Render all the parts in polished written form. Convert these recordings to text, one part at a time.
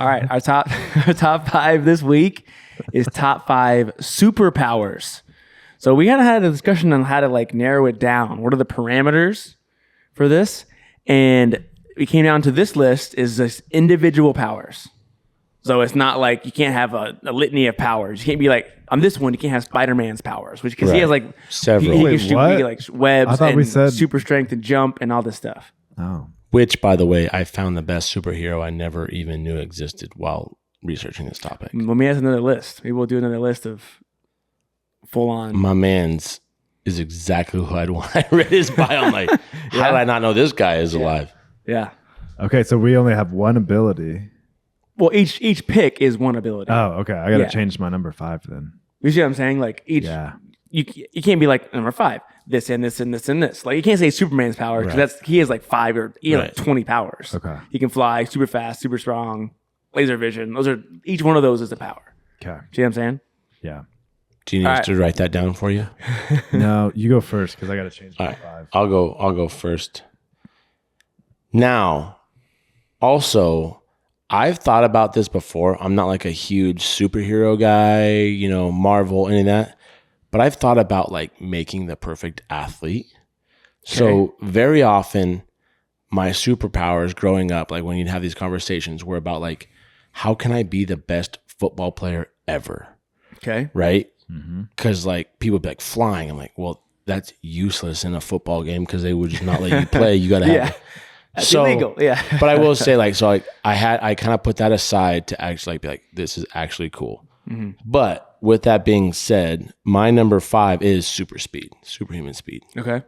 All right, our top 5 this week is top 5 superpowers. So we kind of had a discussion on how to like narrow it down. What are the parameters for this? And we came down to this list is just individual powers. So it's not like you can't have a litany of powers. You can't be like, I'm this one. You can't have Spider-Man's powers, which because he has like several. He can shoot like webs I thought and we said super strength and jump and all this stuff. Oh. Which, by the way, I found the best superhero I never even knew existed while researching this topic. Let me ask another list. Maybe we'll do another list of full on. My man's is exactly who I'd want. I read his bio. I'm like, how did I not know this guy is alive? Yeah. Okay, so we only have one ability. Well, each pick is one ability. Oh, okay. I got to change my number 5 then. You see what I'm saying? Like each, you can't be like number 5, this and this and this and this. Like you can't say Superman's power because he has like 5 or like 20 powers. Okay. He can fly, super fast, super strong, laser vision. Each one of those is a power. Okay. See what I'm saying? Yeah. Do you need us to write that down for you? No, you go first because I got to change my All right. 5. I'll go first. Now, also, I've thought about this before. I'm not like a huge superhero guy, Marvel, any of that. But I've thought about like making the perfect athlete. Okay. So very often my superpowers growing up, like when you'd have these conversations were about like, how can I be the best football player ever? Okay. Right? Because like people be like flying. I'm like, well, that's useless in a football game because they would just not let you play. You got to have That's illegal. Yeah. But I will say like, so like I kind of put that aside to actually like be like, this is actually cool. Mm-hmm. But with that being said, my number 5 is superhuman speed. Okay.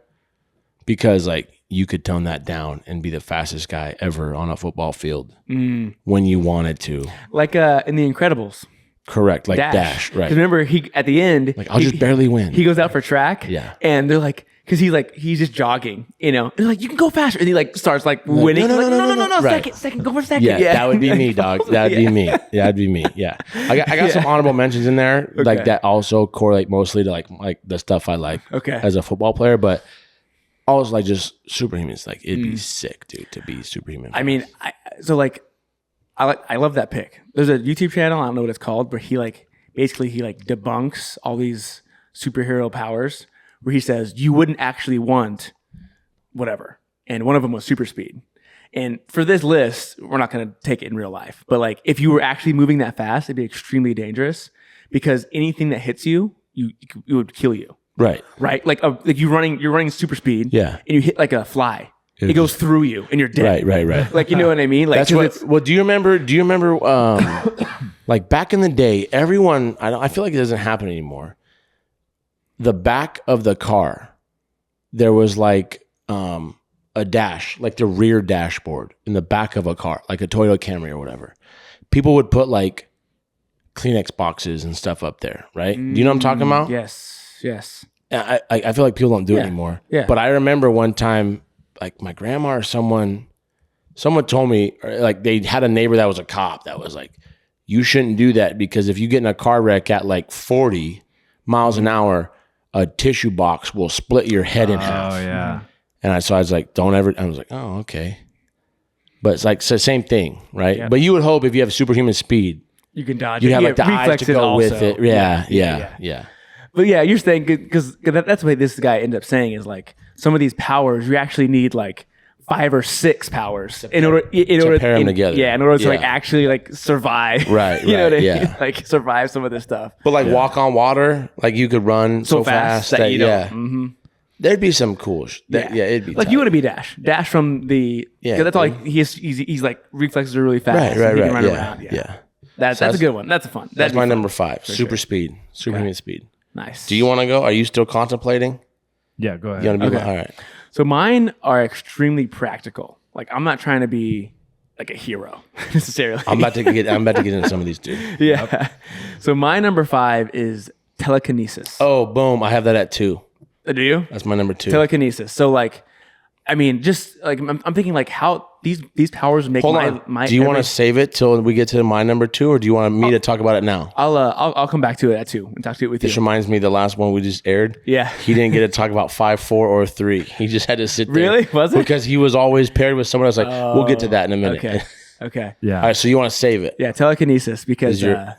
Because like you could tone that down and be the fastest guy ever on a football field when you wanted to. Like in The Incredibles. Correct. Like Dash right. Remember he at the end, like I'll just barely win. He goes out for track. Yeah. And they're like, because he's just jogging, And they're like, you can go faster. And he like starts like winning. No. Right. Second, go for second. Yeah, that would be me, dog. That'd be me. That'd be me. Yeah. I got some honorable mentions in there, like that also correlate mostly to like the stuff I like as a football player, but also like just superhumans. Like it'd be sick, dude, to be superhuman. I mean, I love that pick. There's a YouTube channel, I don't know what it's called, but he debunks all these superhero powers where he says you wouldn't actually want whatever. And one of them was super speed. And for this list, we're not going to take it in real life, but like if you were actually moving that fast, it'd be extremely dangerous because anything that hits you, it would kill you. Right. Like you're running super speed. Yeah. And you hit like a fly. It goes through you and you're dead. Right. Like, you know what I mean? Like, that's what. Well, do you remember? Like back in the day, everyone. I feel like it doesn't happen anymore. The back of the car, there was like a dash, like the rear dashboard in the back of a car, like a Toyota Camry or whatever. People would put like Kleenex boxes and stuff up there, right? Do you know what I'm talking about? Yes. I feel like people don't do it anymore. Yeah. But I remember one time, like my grandma or someone told me, like they had a neighbor that was a cop that was like, you shouldn't do that because if you get in a car wreck at like 40 miles an hour, a tissue box will split your head in half. Oh yeah. And I was like, don't ever. I was like, oh okay. But it's like the same thing, right? Yeah. But you would hope if you have superhuman speed, you can dodge. You have like the eyes to go with it. Yeah. But yeah, you're saying because that's what this guy ended up saying is like some of these powers you actually need like 5 or 6 powers in order to pair them together. Yeah, in order to like actually like survive. Right. You know what I mean? Yeah. Like survive some of this stuff. But like walk on water, like you could run so fast that you know. Mm-hmm. There'd be some cool. It'd be like tight. You want to be Dash from the. Yeah, that's all. He's like reflexes are really fast. Right. He can run around. Yeah. That's a good one. That's a fun. That's my number 5. Super speed. Superhuman speed. Nice. Do you want to go? Are you still contemplating? Yeah, go ahead. You want to be all right. So mine are extremely practical. Like I'm not trying to be like a hero necessarily. I'm about to get into some of these too. Yeah. Yep. So my number 5 is telekinesis. Oh, boom! I have that at 2. Do you? That's my number 2. Telekinesis. So like, I mean, just like I'm thinking like how these powers make my. Do you want to save it till we get to my number 2, or do you want me to talk about it now? I'll come back to it at 2 and talk to it with you. This reminds me of the last one we just aired. Yeah. He didn't get to talk about 5, 4, or 3. He just had to sit there. Really? Was it? Because he was always paired with someone else. Like we'll get to that in a minute. Okay. Okay. Yeah. All right, so you want to save it? Yeah, telekinesis because Is your-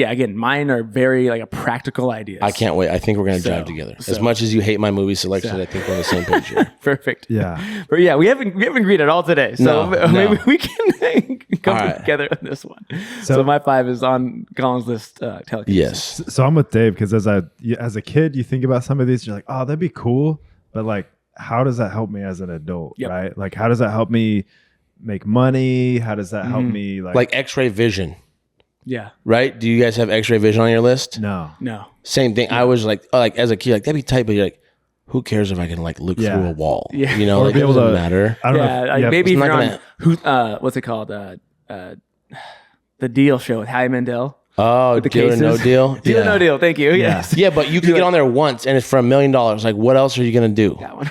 again, mine are very like a practical ideas. I can't wait. I think we're gonna So- drive together. As so- much as you hate my movie selections, I think we're on the same page here. Perfect. Yeah. But yeah, we haven't agreed at all today. So No, maybe no. we can come All right. together on this one. So, So- my 5 is on Colin's list. Telekinesis. Yes. So I'm with Dave because as a kid, you think about some of these, you're like, oh, that'd be cool, but like, how does that help me as an adult? Yep. Right? Like, how does that help me make money? How does that help me Like X-ray vision, Yeah. right? Do you guys have X-ray vision on your list? No. No. Same thing. I was like as a kid, like that'd be tight, but you're like, who cares if I can like look Yeah. through a wall? Yeah. You know, Or like, be it able doesn't to- matter. I don't know. Yeah, If, like yeah, maybe if it's you're not on who what's it called? The Deal show with Howie Mandel. Oh, The deal or cases. no deal? Deal or Yeah. no deal. Thank you. Yes. Yeah, but you can get on there once and it's for $1 million. Like, what else are you gonna do? That one.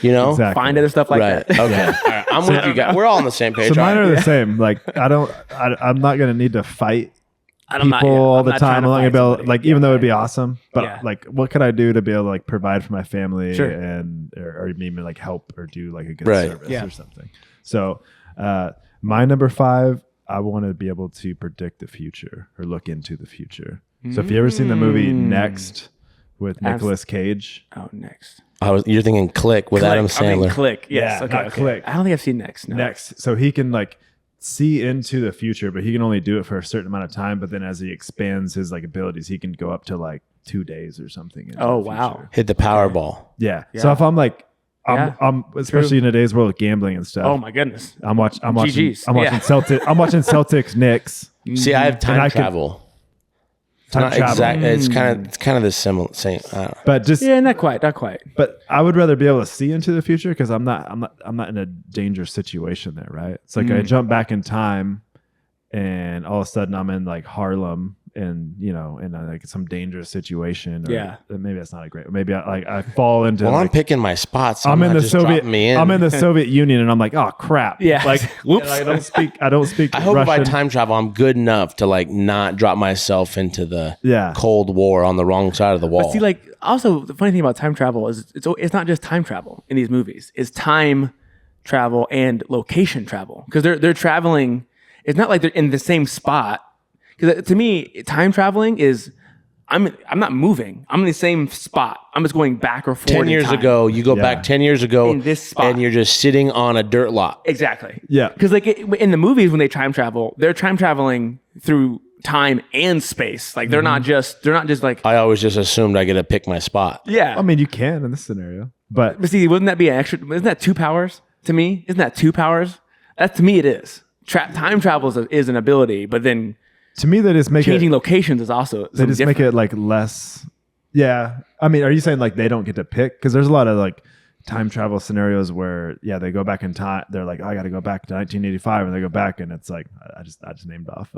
You know? Exactly. Find other stuff like Right. that. Okay. All right. I'm with you guys. We're all on the same page. So mine all are right? the same. Like, I'm not going to need to fight I'm people not, yeah, all I'm the not time. trying I'm to not gonna fight be able, somebody. like, Yeah, even though it'd be right. awesome, but Yeah. like, what could I do to be able to like provide for my family Sure. and or even like help or do like a good Right. service Yeah. or something. So, my number 5, I want to be able to predict the future or look into the future. So, if you ever seen the movie Next with Abs- Nicolas Cage, Oh, next. You're thinking Click with Click. Adam I mean, Sandler. Click. Yes. Yeah, okay, not okay. Click. I don't think I've seen Next. No. Next, so he can like see into the future, but he can only do it for a certain amount of time. But then as he expands his like abilities, he can go up to like 2 days or something. into Oh, the wow. future. Hit the Powerball. Yeah. Yeah. So if I'm like, Yeah. I'm especially in today's world of gambling and stuff. Oh my goodness. I'm watching. GGs. I'm watching Yeah. I'm watching Celtics Knicks. See, I have And I time could- travel. Time Not travel. exact. It's kind of the similar same. I don't know. But just Yeah, not quite. Not quite. but I would rather be able to see into the future because I'm not in a dangerous situation there, right? It's like I jump back in time and all of a sudden I'm in like Harlem and in like some dangerous situation. Or Yeah. maybe that's not a great. Maybe I fall into. Well, I'm like, picking my spots. So I'm in not the just Soviet. dropping me in. I'm in the Soviet Union, and I'm like, oh crap! Yeah. like Whoops. I don't speak. I don't speak. I hope if I Russian. time travel, I'm good enough to like not drop myself into the Yeah. Cold War on the wrong side of the wall. But see, like, also the funny thing about time travel is it's not just time travel in these movies. It's time travel and location travel because they're traveling. It's not like they're in the same spot. Because to me, time traveling is I'm not moving. I'm in the same spot. I'm just going back or forward. 10 in years time. ago, you go Yeah. back 10 years ago In this spot. and you're just sitting on a dirt lot. Exactly. Yeah. Because like in the movies when they time travel, they're time traveling through time and space. Like they're not just like I always just assumed I get to pick my spot. yeah. I mean, you can in this scenario, but But see, wouldn't that be an extra? Isn't that 2 powers to me? Isn't that 2 powers? That to me it is. Time travel is an ability, but then to me, they just make changing it. locations is also They just make it like less. Yeah, I mean, are you saying like they don't get to pick? Because there's a lot of like time travel scenarios where they go back in time. They're like, oh, I got to go back to 1985, and they go back, and it's like I just named off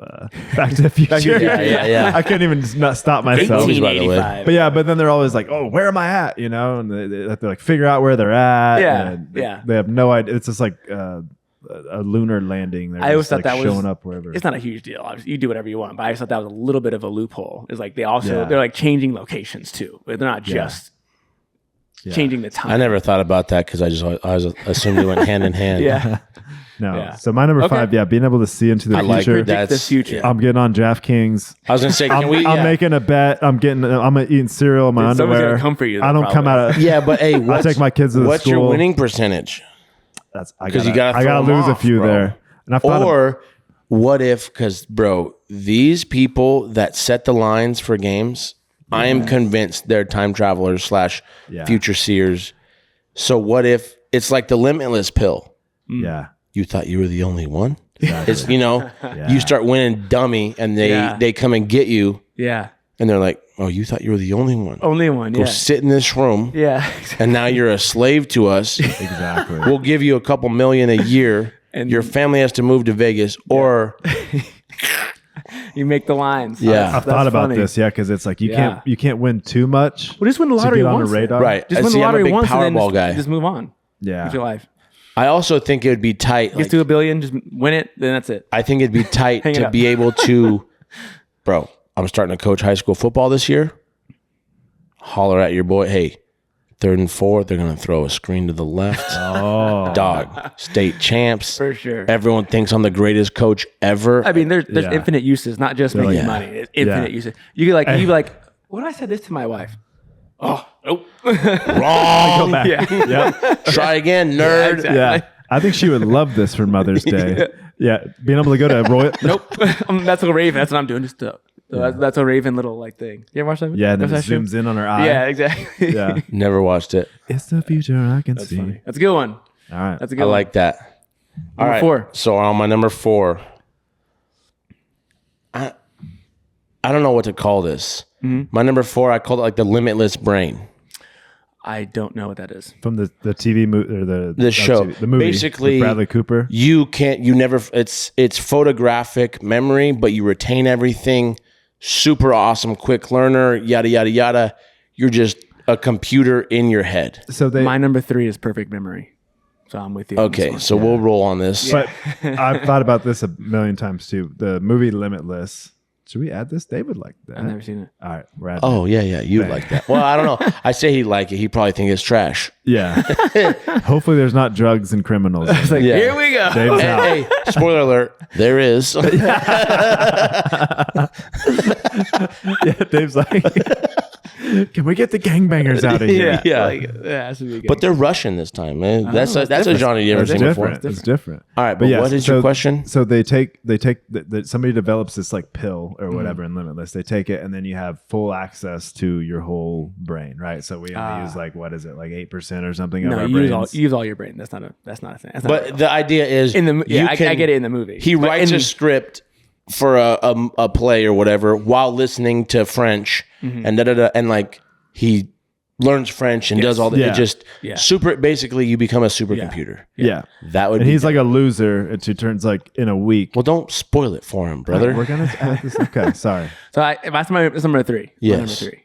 Back to the Future. Yeah. I couldn't even not stop myself. Movies, by the way. 1885. But yeah, but then they're always like, oh, where am I at? And they have to like figure out where they're at. Yeah, and yeah. They have no idea. It's just like a lunar landing. They're I always just, thought like, that was showing up wherever. It's not a huge deal. Obviously, you do whatever you want, but I just thought that was a little bit of a loophole. Is like they also Yeah. they're like changing locations too. They're not just Yeah. changing the time. I never thought about that because I was assumed they went hand in hand. Yeah, No. Yeah. So my number Okay. 5, being able to see into the I like future. that. the future. I'm getting on DraftKings. I was gonna say, can I'm, we? I'm Yeah. making a bet. I'm eating cereal in my Dude, someone's underwear. gonna come for you, though, I don't come probably. out of. Yeah, but hey, what's, take my kids to the what's your school. winning percentage? That's Because you gotta I gotta throw 'em lose a off, few bro. there. And I've thought Or what if? Because bro, these people that set the lines for games, I am convinced they're time travelers / Yeah. future seers. So what if it's like the limitless pill? yeah. You thought you were the only one. Exactly. It's you start winning dummy, and Yeah. they come and get you, yeah. and they're like, "Oh, you thought you were the only one. Only one. Go Yeah, sit in this room, yeah. and now you're a slave to us. Exactly. We'll give you a couple million a year." And- your family has to move to Vegas, or You make the lines. Yeah. I've That's thought about funny. this, because it's like you Yeah. can't win too much. Well, just win the to lottery get on once. a then. radar. right. Just win See, the I'm a lottery big once and then Powerball just, guy. just move on Yeah. with your life. I also think it would be tight. Gets to $1 billion, just win it, then that's it. I think it'd be tight Hang it to up. be able to, bro. I'm starting to coach high school football this year. Holler at your boy. Hey, 3rd and 4, they're going to throw a screen to the left. Oh, Dog, state champs. For sure. Everyone thinks I'm the greatest coach ever. I mean, there's Yeah. infinite uses, not just making like- money. It's infinite Yeah. uses. You could like, you'd be like, what if I said this to my wife? Oh, nope. Wrong. back. Yeah. Yep. Try again, nerd. exactly. Yeah. I think she would love this for Mother's Day. Yeah. Being able to go to Royal. Nope. That's a Raven. That's what I'm doing. Just that's a Raven little like thing. You ever watch that? Yeah. And then watch it that show? zooms in on her eye. Yeah, exactly. Yeah. Never watched it. It's the future I can That's see. funny. That's a good one. All right. That's a I good one. like that. All Number right. 4. So on my number 4, I don't know what to call this. My number 4, I called it like the limitless brain. I don't know what that is. From the TV movie or the show. TV, the movie. Basically, with Bradley Cooper. It's photographic memory, but you retain everything. Super awesome, quick learner, yada, yada, yada. You're just a computer in your head. So they. My number 3 is perfect memory. So I'm with you. on this Okay, one. so we'll roll on this. But I've thought about this a million times too. The movie Limitless. Should we add this? They would like that. I've never seen it. All right, we're adding Oh, yeah, you'd like that. Well, I don't know. I say he'd like it. He'd probably think it's trash. it. Yeah. Hopefully, there's not drugs and criminals. It's like, Yeah. here we go. Dave's out. Hey, spoiler alert, there is. Yeah, Dave's like, can we get the gangbangers out of here? Yeah. Like, it has to be good. But they're Russian this time, man. That's a different. genre you never It's seen before. different. It's different. All right, but yes, what is your question? So they take somebody develops this like pill or whatever in Limitless. They take it and then you have full access to your whole brain, right? So we only use like what is it, like 8% or something of no, our you brains. use all your brain. That's not a thing. That's not But real. the idea is in the you I can- get it in the movie. He But writes in- a script for a play or whatever while listening to French and and like he learns French and does all that. Yeah. It just Yeah. super. Basically, you become a supercomputer. yeah. That would. And be he's like a loser. It turns like in a week. Well, don't spoil it for him, brother. We're gonna add this. Okay, sorry. So that's number 3. My Yes. number 3.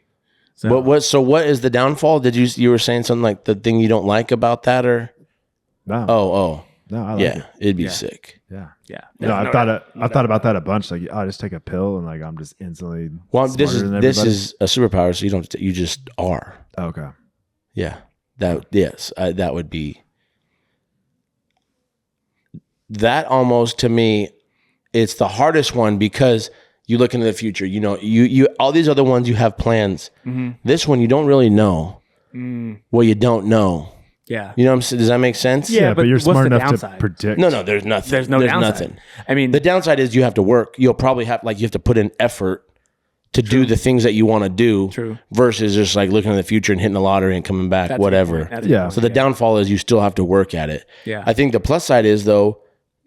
So But what? So what is the downfall? Did you were saying something like the thing you don't like about that, or No, no, I like yeah, it. it'd be sick. Yeah. yeah. No, I've thought about that a bunch. Like, I just take a pill and like I'm just instantly. Well, this smarter than is everybody. a superpower, so you just are. Okay. Yeah, that would be that almost to me. It's the hardest one because you look into the future. You know, you all these other ones you have plans. This one you don't really know. Well, you don't know. Yeah. You know what I'm saying? Does that make sense? Yeah, but you're what's smart the enough downside? to predict. No, there's nothing. There's no downside. nothing. I mean, The downside is you have to work. You'll probably have you have to put in effort to do the things that you want to do. True. Versus just like looking in the future and hitting the lottery and coming back, that's a good whatever. point. That's a good Yeah. point. So the downfall is you still have to work at it. Yeah. I think the plus side is though,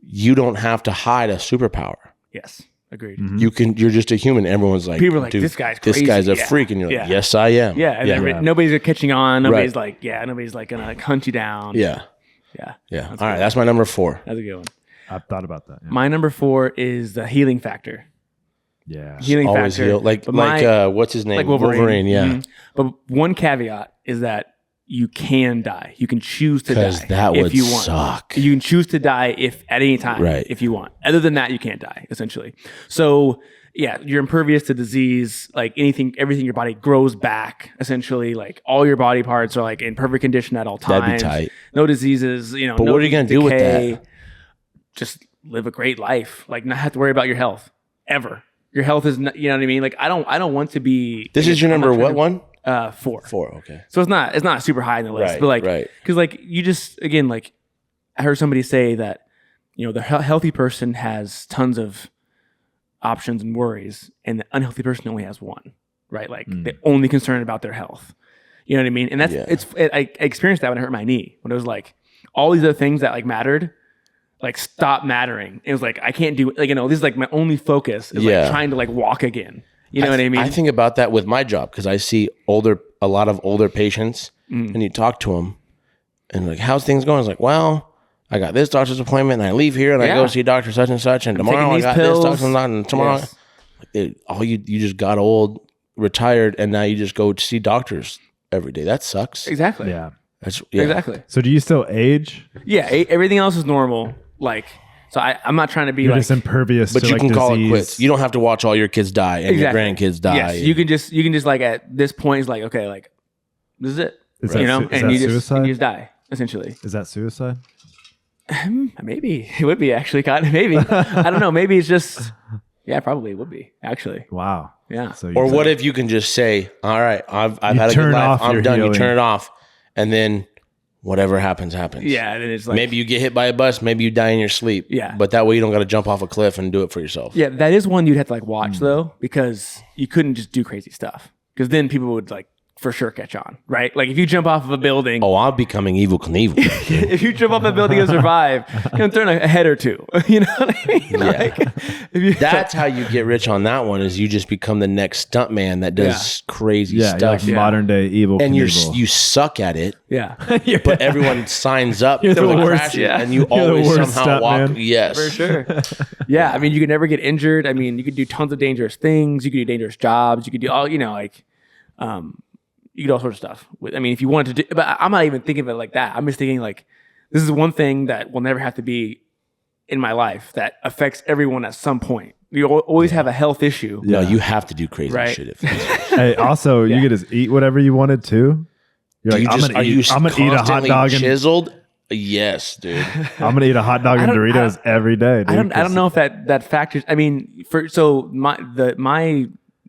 you don't have to hide a superpower. Yes. Agreed. You're just a human. Everyone's like, People are like, dude, this guy's This crazy. guy's a Yeah. freak. And you're like, Yeah. yes, I am. Yeah. And Yeah. nobody's catching on. Nobody's Right. nobody's like going to hunt you down. Yeah. Yeah. Yeah. All right. That's my number 4. That's a good one. I've thought about that. Yeah. My number 4 is the healing factor. Yeah. Healing Always factor. heal. Like But my- what's his name? like Wolverine. Yeah. Mhm. But one caveat is that you can die. You can choose to die 'Cause that if would you want. suck. You can choose to die if at any time, Right. if you want. Other than that, you can't die, essentially. So yeah, you're impervious to disease. Like everything in your body grows back. Essentially, like all your body parts are like in perfect condition at all times. That'd be tight. No diseases. You know. But no what are you gonna do with decay. that? Just live a great life. Like not have to worry about your health ever. Your health is not, you know what I mean? Like I don't want to be. This is your I'm not number trying what to- one? 4. 4. Okay. So it's not super high in the list, Right, but like, right. because like you just again like I heard somebody say that the healthy person has tons of options and worries, and the unhealthy person only has one, right? Like they're only concerned about their health. You know what I mean? And that's Yeah. I experienced that when I hurt my knee when it was like all these other things that like mattered. Like stop mattering. It was like I can't do this is like my only focus is Yeah. like trying to like walk again. You know what I mean? I think about that with my job because I see a lot of older patients, and you talk to them, and like, how's things going? It's like, well, I got this doctor's appointment, and I leave here, and I go Yeah. see doctor such and such, and tomorrow taking I these got pills. this doctor and that, and tomorrow, Yes. you just got old, retired, and now you just go to see doctors every day. That sucks. exactly. Yeah. That's, Exactly. So do you still age? Yeah. Everything else is normal. Like so, I'm not trying to be You're like. just impervious But to you like can call it disease. quits. You don't have to watch all your kids die and Exactly. your grandkids die. Yes, you can just like at this point, it's like okay, like this is it. Is you that, know, is and that you just suicide? and you just die essentially. Is that suicide? Maybe it would be actually. Maybe I don't know. Maybe it's just probably it would be actually. Wow. Yeah. So Or what if you can just say, all right, I've You had a good turn life. off your I'm done. healing. You turn it off. And then whatever happens, happens. Yeah, and then it's like Maybe you get hit by a bus. Maybe you die in your sleep. Yeah. But that way you don't got to jump off a cliff and do it for yourself. yeah, that is one you'd have to like watch though, because you couldn't just do crazy stuff, because then people would like for sure catch on, right? Like if you jump off of a building, Oh, I'm becoming Evil Knievel. if you jump off a building and survive, you're gonna turn a head or two. You know what I mean? Like, if you, That's how you get rich on that one is you just become the next stuntman that does crazy Yeah, you're like stuff. modern day evil And Knievel. you suck at it, yeah, but everyone signs up You're for the the worst, crashes, yeah. and you You're the always worst somehow walk. stuntman. Yes, for sure. Yeah, I mean, you could never get injured. I mean, you could do tons of dangerous things. You could do dangerous jobs. You could do all, you know, like, you could do all sorts of stuff. I mean, if you wanted to do, but I'm not even thinking of it like that. I'm just thinking like, this is one thing that will never have to be in my life that affects everyone at some point. You always have a health issue. No, you have to do crazy Right. shit. Hey, also, Yeah. you could just eat whatever you wanted to. You're like, Are you I'm gonna eat a hot constantly dog and chiseled? Yes, dude. I'm gonna eat a hot dog and I don't- Doritos every day. Dude, I don't know if that factors. I mean, my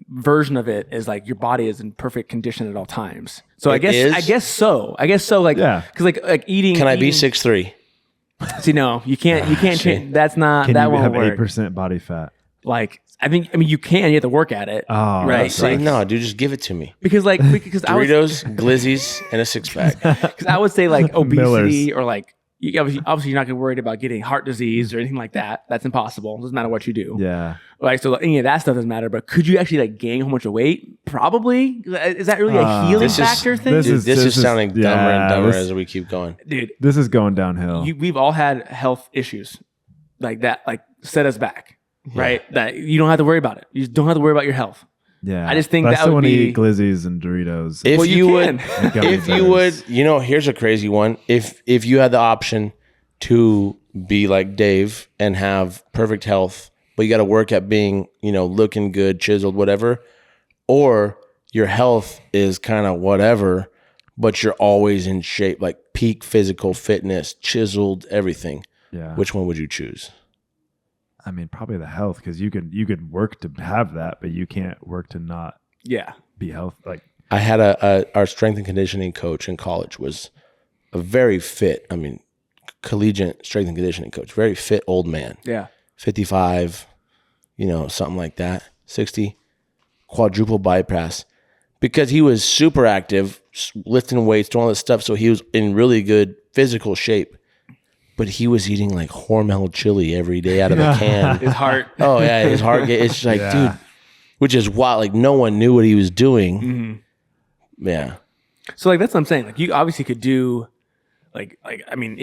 version of it is like your body is in perfect condition at all times. So I It guess is? so. Like Yeah. because like eating. Can I be eating- 6'3"? See, no, you can't. You can't see. change. That's not. Can that you won't have work. 8% body fat? Like I mean, you can. You have to work at it. Oh, right. that's Say no, dude. Just give it to me. Because I was Doritos, Glizzies, and a 6-pack. because I would say like obesity Millers. or like obviously you're not gonna worry about getting heart disease or anything like that. That's impossible. Doesn't matter what you do. Yeah. Like so, any of that stuff doesn't matter. But could you actually like gain a whole bunch of weight? Probably. Is that really a healing This is- factor thing? this Dude, is- this is sounding dumber yeah, and dumber this- as we keep going. Dude, This is going downhill. we've all had health issues like that, like set us back, right? That you don't have to worry about it. You just don't have to worry about your health. yeah. I just think But I that still would want to be- eat Glizzies and Doritos. If Well, you you would, can. gummy if you bears. would, here's a crazy one. If you had the option to be like Dave and have perfect health, but you got to work at being, looking good, chiseled, whatever, or your health is kind of whatever, but you're always in shape, like peak physical fitness, chiseled, everything. Yeah. Which one would you choose? I mean, probably the health, because you could work to have that, but you can't work to not Yeah. be healthy. Like, I had our strength and conditioning coach in college was a very fit, collegiate strength and conditioning coach, very fit old man, Yeah. 55, something like that, 60, quadruple bypass, because he was super active, lifting weights, doing all this stuff. So he was in really good physical shape, but he was eating like Hormel chili every day out of a can. His heart. Oh yeah, his heart. It's just like, Yeah. dude, which is wild. Like no one knew what he was doing. Yeah. So like that's what I'm saying. Like you obviously could do, like I mean,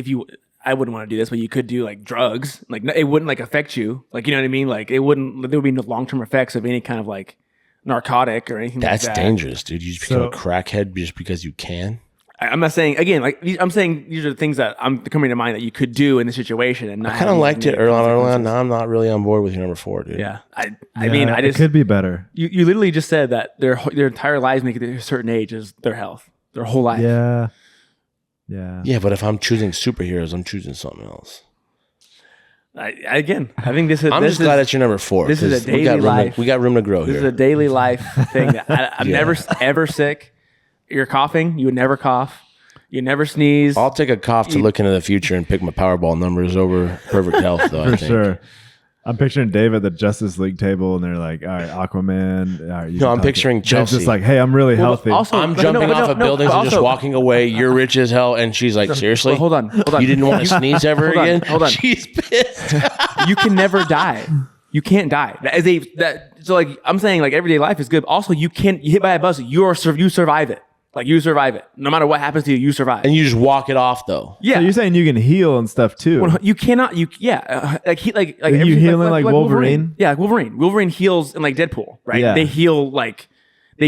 I wouldn't want to do this, but you could do like drugs. Like it wouldn't like affect you. Like you know what I mean? Like it wouldn't. There would be no long term effects of any kind of like narcotic or anything. That's like that. dangerous, dude. You just become a So- crackhead just because you can. I'm not saying again. Like I'm saying these are the things that I'm coming to mind that you could do in the situation. And not I kind of have liked it negative early on. consequences. Now I'm not really on board with your number 4, dude. Yeah. I mean, I it just could be better. you literally just said that their entire lives make it to a certain age is their health, their whole life. Yeah. Yeah. Yeah, but if I'm choosing superheroes, I'm choosing something else. I think this is. I'm this just glad is, that's your number 4. this is a 'cause daily we got room life. we got room to grow This is here. a daily life thing. That I'm Yeah. never ever sick. You're coughing. You would never cough. You never sneeze. I'll take a cough to look into the future and pick my Powerball numbers over perfect health, though. I For think. sure. I'm picturing Dave at the Justice League table, and they're like, "All right, Aquaman." All right, you No, can I'm talk picturing Dave's Chelsea. just like, "Hey, I'm really Well, healthy." also- I'm but jumping no, off but of no, buildings but and just also- walking away. You're rich as hell, and she's like, "Seriously? Well, hold on. You didn't want to sneeze ever hold on, again?" hold on. She's pissed. You can never die. You can't die. So like I'm saying, like everyday life is good. Also, you hit by a bus. You survive it. Like you survive it. No matter what happens to you, you survive. And you just walk it off, though. yeah. So you're saying you can heal and stuff too? You cannot. Like you everything- healing like Wolverine? Yeah, like Wolverine. Wolverine heals in like Deadpool, right? Yeah. They heal like they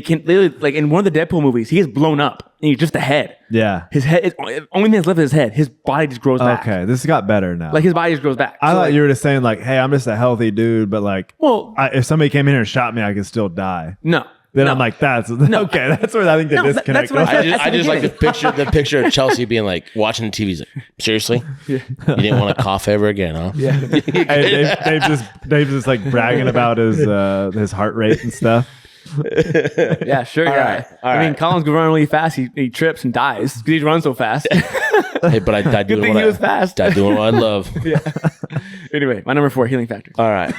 like in one of the Deadpool movies. He gets blown up and he's just a head. Yeah. His head. Only thing that's left is his head. His body just grows back. Okay, this got better now. Like his body just grows back. I So, thought like, you were just saying like, "Hey, I'm just a healthy dude," but like, Well, if somebody came in here and shot me, I could still die. no. then No. I'm like, that's okay. That's where I think the No, disconnect that's what I goes. said. I just like the picture of Chelsea being like watching the TV. He's like, seriously, you didn't want to cough ever again, huh? Yeah. Hey, Dave's just like bragging about his heart rate and stuff. Yeah, sure. All Yeah. right, all I mean, right. Collins could run really fast. He trips and dies because he runs so fast. Hey, but I died Good doing thing what he was fast. died doing what I love. Anyway, my number 4, healing factor. All right,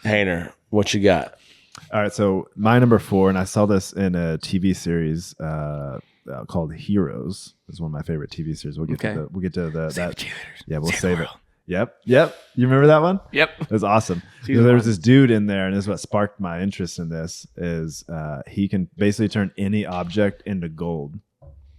Hayner, what you got? All right, so my number 4, and I saw this in a TV series called Heroes. It's one of my favorite TV series. We'll get Okay. to that. Cheerleaders. Yeah, we'll Save the save it. world. Yep. You remember that one? Yep. It was awesome. Season There was one. this dude in there, and this is what sparked my interest in this. Is he can basically turn any object into gold,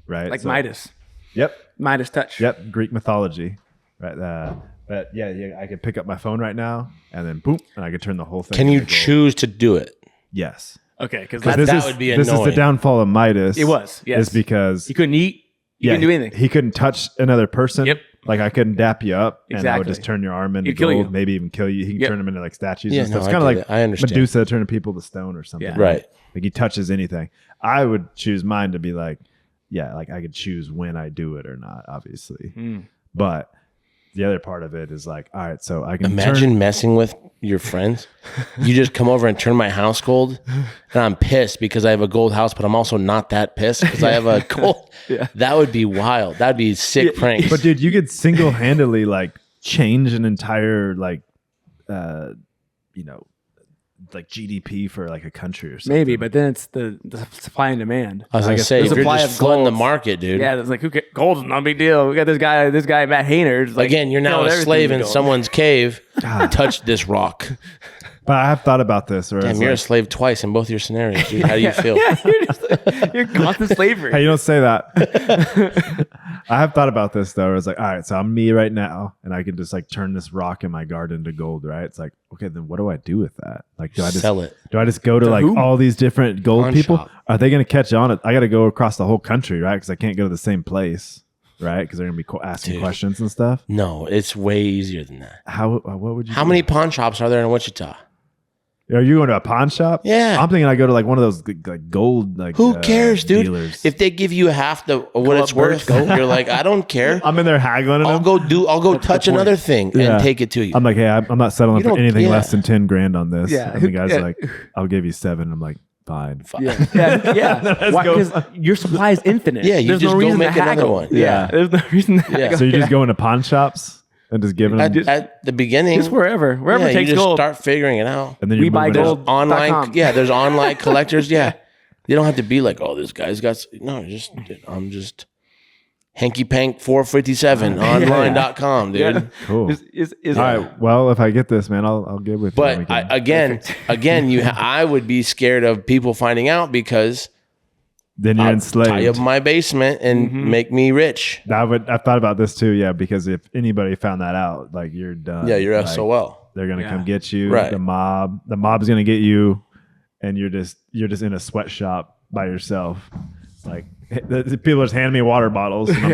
right? Like So- Midas. Yep. Midas touch. Yep. Greek mythology, right? But yeah, I could pick up my phone right now, and then boom, and I could turn the whole thing. Can you into gold. choose to do it? Yes. Okay, because Because That would be this is the annoying. downfall of Midas. it was. Yes. Is because he couldn't eat. He couldn't do anything. He couldn't touch another person. Yep. Like I couldn't dap you up, and I would Exactly. just turn your arm into He'd kill gold, you. maybe even kill you. He can Yep. turn them into like statues. Yeah, and stuff. no, It's I kind of get like it. I understand. Medusa turning people to stone or something. Yeah. Right. Like he touches anything. I would choose mine to be like, yeah, like I could choose when I do it or not, obviously. Mm. But the other part of it is like, all right, so I can Imagine messing with your friends. You just come over and turn my house gold, and I'm pissed because I have a gold house, but I'm also not that pissed because I have a gold. Yeah. That would be wild. That'd be sick pranks. But dude, you could single handedly like change an entire like, like GDP for like a country or something. Maybe, but then it's the supply and demand. I was gonna guess say, the if you're supply just of flooding the golds- market, dude. Yeah, it's like gold's not a big deal. We got this guy Matt Hayner. Like, Again, you're now throwing a everything slave to in gold. someone's cave. Touch this rock. But I have thought about this. Where Damn, it's you're a like, slave twice in both your scenarios, dude. How do you feel? Yeah, you're constant slavery. hey, you don't say that. I have thought about this though. Where it's like, all right, so I'm me right now, and I can just like turn this rock in my garden to gold, right? It's like, okay, then what do I do with that? Like, do I just Sell it. Do I just go to like who? all these different gold Pawn people? shop. Are they going to catch on? I got to go across the whole country, right? Because I can't go to the same place, right? Because they're going to be asking Dude. questions and stuff. No, it's way easier than that. How? What would you? How do? many pawn shops are there in Wichita? Are you going to a pawn shop? Yeah. I'm thinking I go to like one of those like gold like. Who cares, dude? Dealers. If they give you half the what it's worth, you're like, I don't care. I'm in there haggling, I'll them. I'll go touch another thing Yeah. and take it to you. I'm like, hey, I'm not settling You for don't- anything yeah. less than 10 grand on this. Yeah. And the guy's Yeah. like, I'll give you 7. I'm like, fine. Yeah. Let's Why? go. Because your supply is infinite. Yeah, you There's just no go reason make to another haggle. one. Yeah, there's no reason to haggle. So you just go into pawn shops and just giving them, at the beginning, Just wherever yeah, takes you just gold. start figuring it out. and then we you buy moving it. gold. Online, .com. yeah, there's online collectors. Yeah, you don't have to be like, oh, this guy's got. No, I'm just hanky pank 457 online.com, dude. Yeah. Cool. Is All right. Well, if I get this, man, I'll get with you. But again, I would be scared of people finding out because then you're I'll enslaved. tie up my basement and make me rich. I've thought about this too, yeah, because if anybody found that out, like you're done. Yeah, you're like, SOL. They're gonna Yeah. come get you. Right. The mob's gonna get you, and you're just in a sweatshop by yourself. Like the people just hand me water bottles. And I'm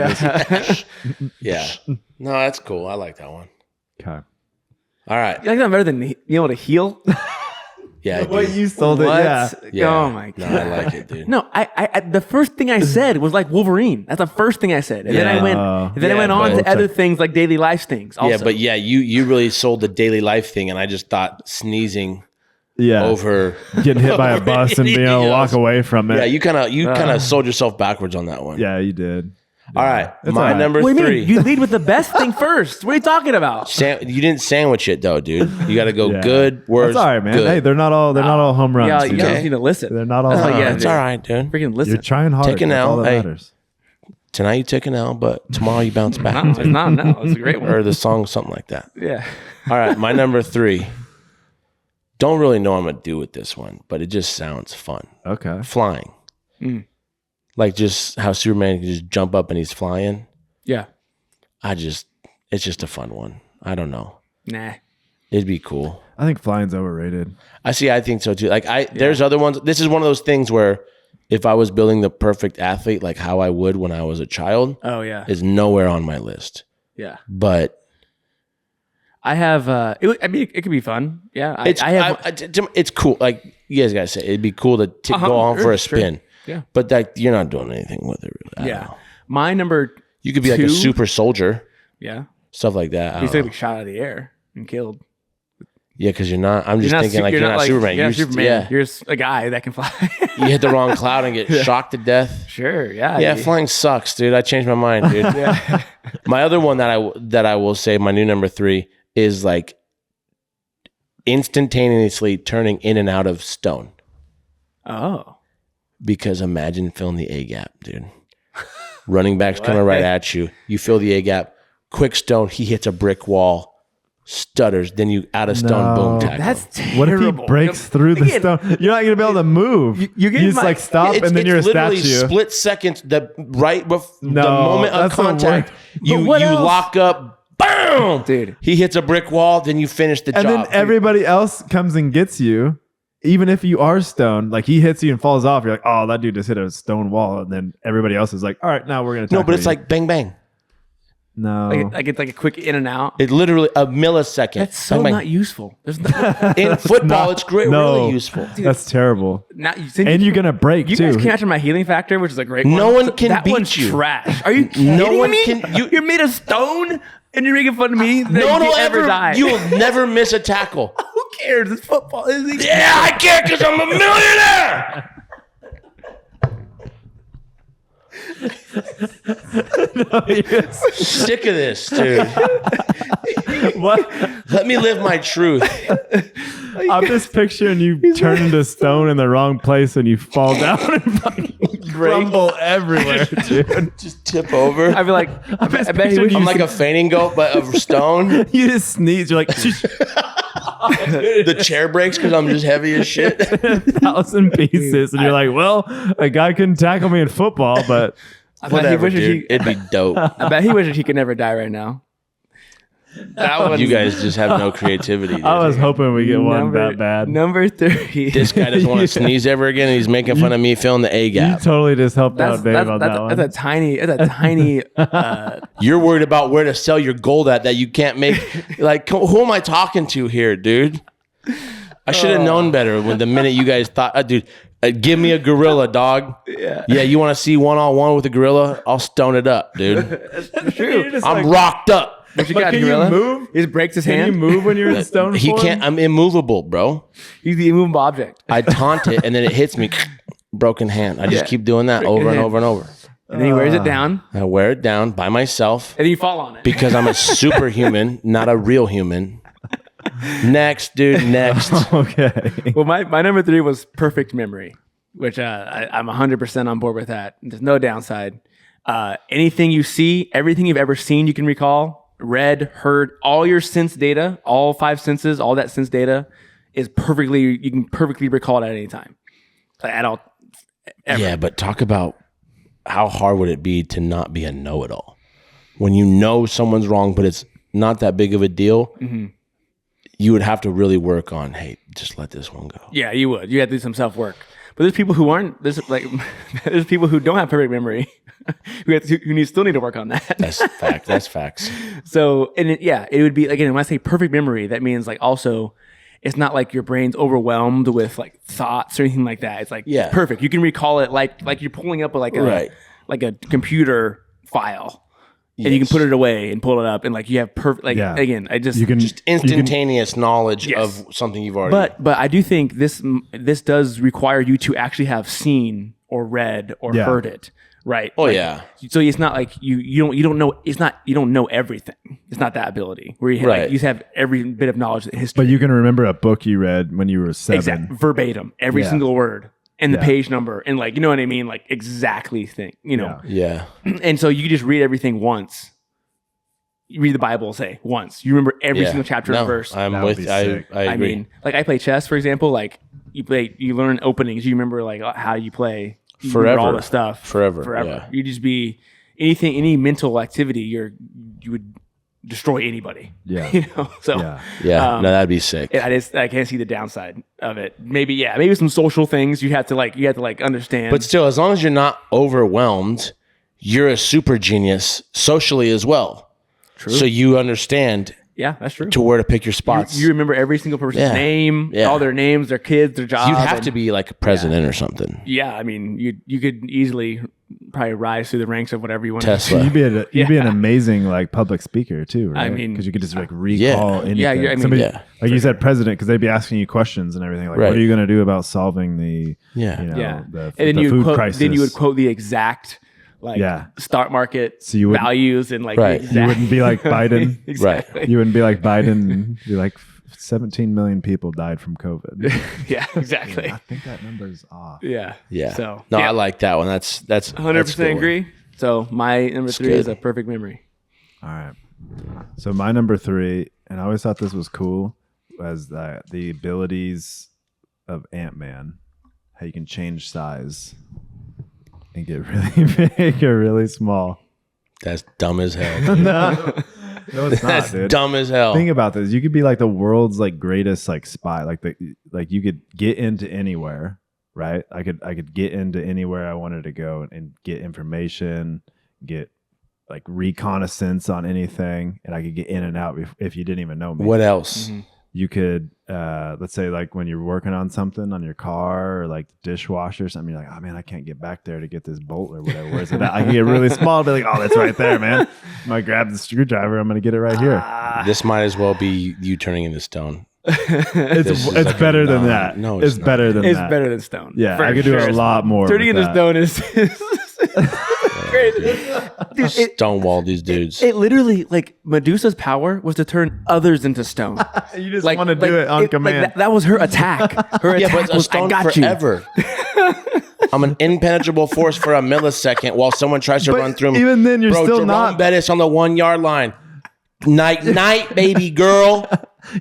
just, Yeah. No, that's cool. I like that one. okay. All right. you like that better than being able to heal? Yeah. I do. What you sold it? What? Yeah. Yeah. Oh my No, god. I like it, dude. No, I the first thing I said was like Wolverine. That's the first thing I said, and then I went, Yeah. and then I Yeah, went on but- to other things like daily life things. Also. Yeah, but yeah, you really sold the daily life thing, and I just thought sneezing Yeah. over. Getting hit by a bus and being able to Yes. walk away from it. Yeah, you kind of sold yourself backwards on that one. Yeah, you did. All right, It's my all right. number What do you 3. mean? You lead with the best thing first. What are you talking about? You didn't sandwich it though, dude. You got to go Yeah. good, worse. That's all right, man. Good. Hey, they're not all home runs. Yeah, you dude. guys Okay. need to listen. They're not all That's home all you runs. It's do. all right, dude. Freaking listen. You're trying hard. Take an That's all L. that Hey. matters. Tonight you took an L, but tomorrow you bounce back. No, it's not. No, it's a great one. Or the song, something like that. Yeah. All right, my number 3. Don't really know what I'm gonna do with this one, but it just sounds fun. Okay. Flying, like just how Superman can just jump up and he's flying. Yeah. It's just a fun one. I don't know. Nah. It'd be cool. I think flying's overrated. I think so too. Like there's other ones. This is one of those things where if I was building the perfect athlete, like how I would when I was a child, Oh yeah. is nowhere on my list. Yeah. But I have. It could be fun. Yeah, It's cool. Like you guys gotta say, it'd be cool to go on for a spin. Sure. Yeah, but that you're not doing anything with it. Really. I don't know. My number. You could be like a super soldier. Yeah, stuff like that. He's gonna be shot out of the air and killed. Yeah, because you're not. I'm just thinking like you're not Superman. You're Superman. Yeah. You're a guy that can fly. You hit the wrong cloud and get shocked to death. Sure. Yeah. Yeah, flying sucks, dude. I changed my mind, dude. Yeah. My other one that I will say, my new number 3 is like instantaneously turning in and out of stone. Oh. Because imagine filling the A gap, dude. Running back's coming right at you. You fill the A gap. Quick stone. He hits a brick wall. Stutters. Then you out of stone. Boom. Tackle. That's terrible. What if he breaks through the stone? You're not going to be able to move. You just like stop and then you're a statue. It's literally split seconds. The moment of contact. You lock up. Boom, dude. He hits a brick wall. Then you finish the job. And then everybody else comes and gets you. Even if you are stoned, like he hits you and falls off, you're like, oh, that dude just hit a stone wall. And then everybody else is like, all right, now we're going to No, but it's like bang, bang. No. Like it's like a quick in and out. It literally a millisecond. That's so bang, bang. not useful. There's In football, it's great, really useful. Dude, that's terrible. And you're going to break, you too. guys can't answer my healing factor, which is a great one. No one can that beat one's you. Trash. Are you kidding No one me? can- You're made of stone and you're making fun of me that No one you will ever die. You will never miss a tackle. Who cares? It's football. Yeah, I care because I'm a millionaire. Sick of this, dude. What? Let me live my truth. I'm just picturing you turn into stone in the wrong place and you fall down and fucking crumble everywhere, dude. Just tip over. I'd be like, I bet he would. I'm like a fainting goat, but of stone. You just sneeze. You're like, The chair breaks because I'm just heavy as shit. 1,000 pieces. And you're like, well, a guy couldn't tackle me in football, but I bet he Whatever, wishes dude. It'd be dope. I bet he wishes he could never die right now. That one. You guys just have no creativity. Dude. I was hoping we get one that bad. Number 3. This guy doesn't want to sneeze ever again, and he's making fun of me filling the A You gap. totally just helped out Dave on that one. That's a tiny. You're worried about where to sell your gold at that you can't make. Like, who am I talking to here, dude? I should have known better when the minute you guys thought, dude, give me a gorilla, dog. Yeah, you want to see one-on-one with a gorilla? I'll stone it up, dude. That's true. I'm rocked up. But you But got can gorilla. you move? He just breaks his Can hand. you move when you're in stone He form? can't. I'm immovable, bro. He's the immovable object. I taunt it, and then it hits me. Broken hand. I just keep doing that over and over and over. And then he wears it down, I wear it down by myself and then you fall on it. because I'm a superhuman, not a real human. Next, dude. Next. Okay. Well, my number 3 was perfect memory, which I'm 100% on board with that. There's no downside. Anything you see, everything you've ever seen, you can recall, read, heard, all your sense data, all 5 senses, all that sense data is you can perfectly recall it at any time. At all. Ever. Yeah, but talk about how hard would it be to not be a know-it-all when you know someone's wrong, but it's not that big of a deal. Mm-hmm. You would have to really work on, hey, just let this one go. Yeah, you would. You had to do some self work. But there's people who aren't. There's people who don't have perfect memory, who still need to work on that. That's fact. That's facts. So, it would be, again, when I say perfect memory, that means like also, it's not like your brain's overwhelmed with like thoughts or anything like that. It's like Yeah. perfect. You can recall it like you're pulling up Right. like a computer file. And you can put it away and pull it up, and like you have perfect. Like again, I just You can Just instantaneous knowledge Yes. of something you've already. But I do think this does require you to actually have seen or read or heard it, right? Oh, Like, yeah. So it's not like you don't know. It's not you don't know everything. It's not that ability where you Right. you have every bit of knowledge of history. But you can remember a book you read when you were 7. Exact verbatim, every Yeah. single word and the Yeah. page number and like you know what I mean, like exactly thing. You know, yeah. and so you can just read everything once. You read the Bible, say once. You remember every Yeah. single chapter No, and verse. I'm That would with. be I sick. agree. I mean, like I play chess, for example. Like you learn openings. You remember like how you play. You remember Forever. all the stuff. Forever, yeah. You just be any mental activity. You would destroy anybody. Yeah. You know. So Yeah. no, that'd be sick. I can't see the downside of it. Maybe some social things you have to understand. But still, as long as you're not overwhelmed, you're a super genius socially as well. True. So you understand Yeah, that's true. to where to pick your spots. You remember every single person's Yeah. name, Yeah. all their names, their kids, their jobs. You'd have to be like a president or something. Yeah, I mean, you could easily probably rise through the ranks of whatever you want. Tesla. You'd be an amazing like public speaker too, right? I mean, because you could just like recall anything. Yeah, I mean, Somebody, yeah. like you said, president, because they'd be asking you questions and everything. Like, Right. what are you going to do about solving the Yeah. the, and then the you food quote, crisis? then you would quote the exact like stock market So you wouldn't- values and like Right. the You exact, wouldn't be like Biden. exactly. You wouldn't be like Biden. And be like 17 million people died from COVID. Yeah, exactly. I think that number's off. Yeah. Yeah. So no, yeah, I like that one. That's 100% agree. So my number 3 is good. a perfect memory. All right. So my number 3, and I always thought this was cool, was the abilities of Ant-Man. How you can change size and get really big or really small. That's dumb as hell. No, it's not, That's dude. dumb as hell. Think about this. You could be like the world's like greatest like spy. Like you could get into anywhere, right? I could get into anywhere I wanted to go and get information, get like reconnaissance on anything, and I could get in and out if you didn't even know me. What else? Mm-hmm. You could let's say like when you're working on something on your car or like dishwasher or something, you're like, oh man, I can't get back there to get this bolt or whatever. Where's it at? I can get really small, be like, oh, that's right there, man. I might grab the screwdriver, I'm gonna get it right here. This might as well be you turning into stone. It's This is it's like better a than non- that. no, it's it's better than It's that. better than stone. Yeah, for I could do sure. a lot more. Turning with into that. stone is crazy. Dude, Stonewall these dudes. it literally like Medusa's power was to turn others into stone. You just want to do it on command. that was her attack. Her Yeah, attack but a was, I stone got forever. I'm an impenetrable force for a millisecond while someone tries to But run through me. even then, you're Bro, still Jerome not. Bettis on the 1 yard line. Night, night, baby girl.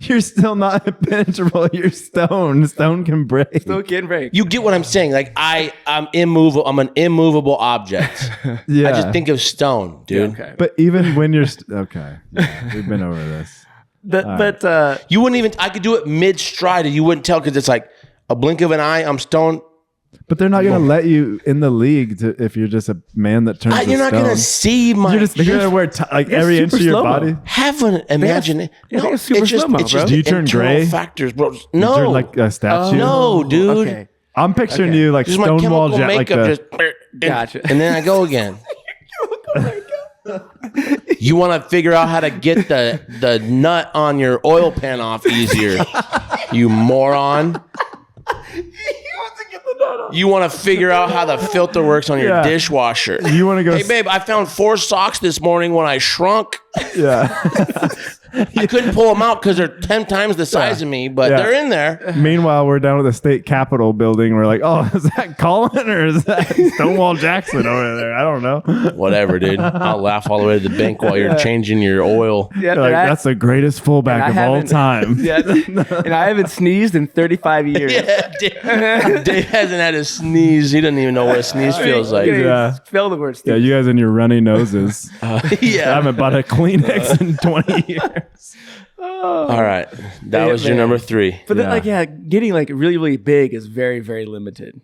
You're still not impenetrable. You're stone. Stone can break. you. Still can't break. You get what I'm saying? Like I'm immovable. I'm an immovable object. Yeah. I just think of stone, dude. Okay. But even when you're okay, yeah, we've been over this. But You wouldn't even. I could do it mid stride, and you wouldn't tell because it's like a blink of an eye. I'm stone. But they're not going to let you in the league if you're just a man that turns. You're not stone. gonna see my. You're just going to wear like every inch of super your slow-mo. body. have an imagination. they No, have super it's just slow-mo, it's bro. just Do you turn internal gray? factors, bro. You No, turn like a statue. no, dude. Okay. I'm picturing Okay. you like Just my Stonewall chemical Jack, like makeup the, just. Gotcha. And then I go again. You want to figure out how to get the nut on your oil pan off easier, you moron. You want to figure out how the filter works on your Yeah. dishwasher. You want to go? Hey, babe, I found 4 socks this morning when I shrunk. Yeah. I couldn't pull them out because they're 10 times the size of me, but Yeah. they're in there. Meanwhile, we're down at the state capitol building. We're like, oh, is that Colin or is that Stonewall Jackson over there? I don't know. Whatever, dude. I'll laugh all the way to the bank while you're changing your oil. Yeah, Like, that- that's the greatest fullback I of all haven't- time. yeah, and I haven't sneezed in 35 years. Yeah, Dave hasn't had a sneeze. He doesn't even know what a sneeze feels like. Yeah. Spell the word Yeah, sneeze. you guys and your runny noses. I Yeah. haven't bought a Kleenex in 20 years. All right. That Yeah, was your man. number 3. But then, Yeah. getting like really, really big is very, very limited.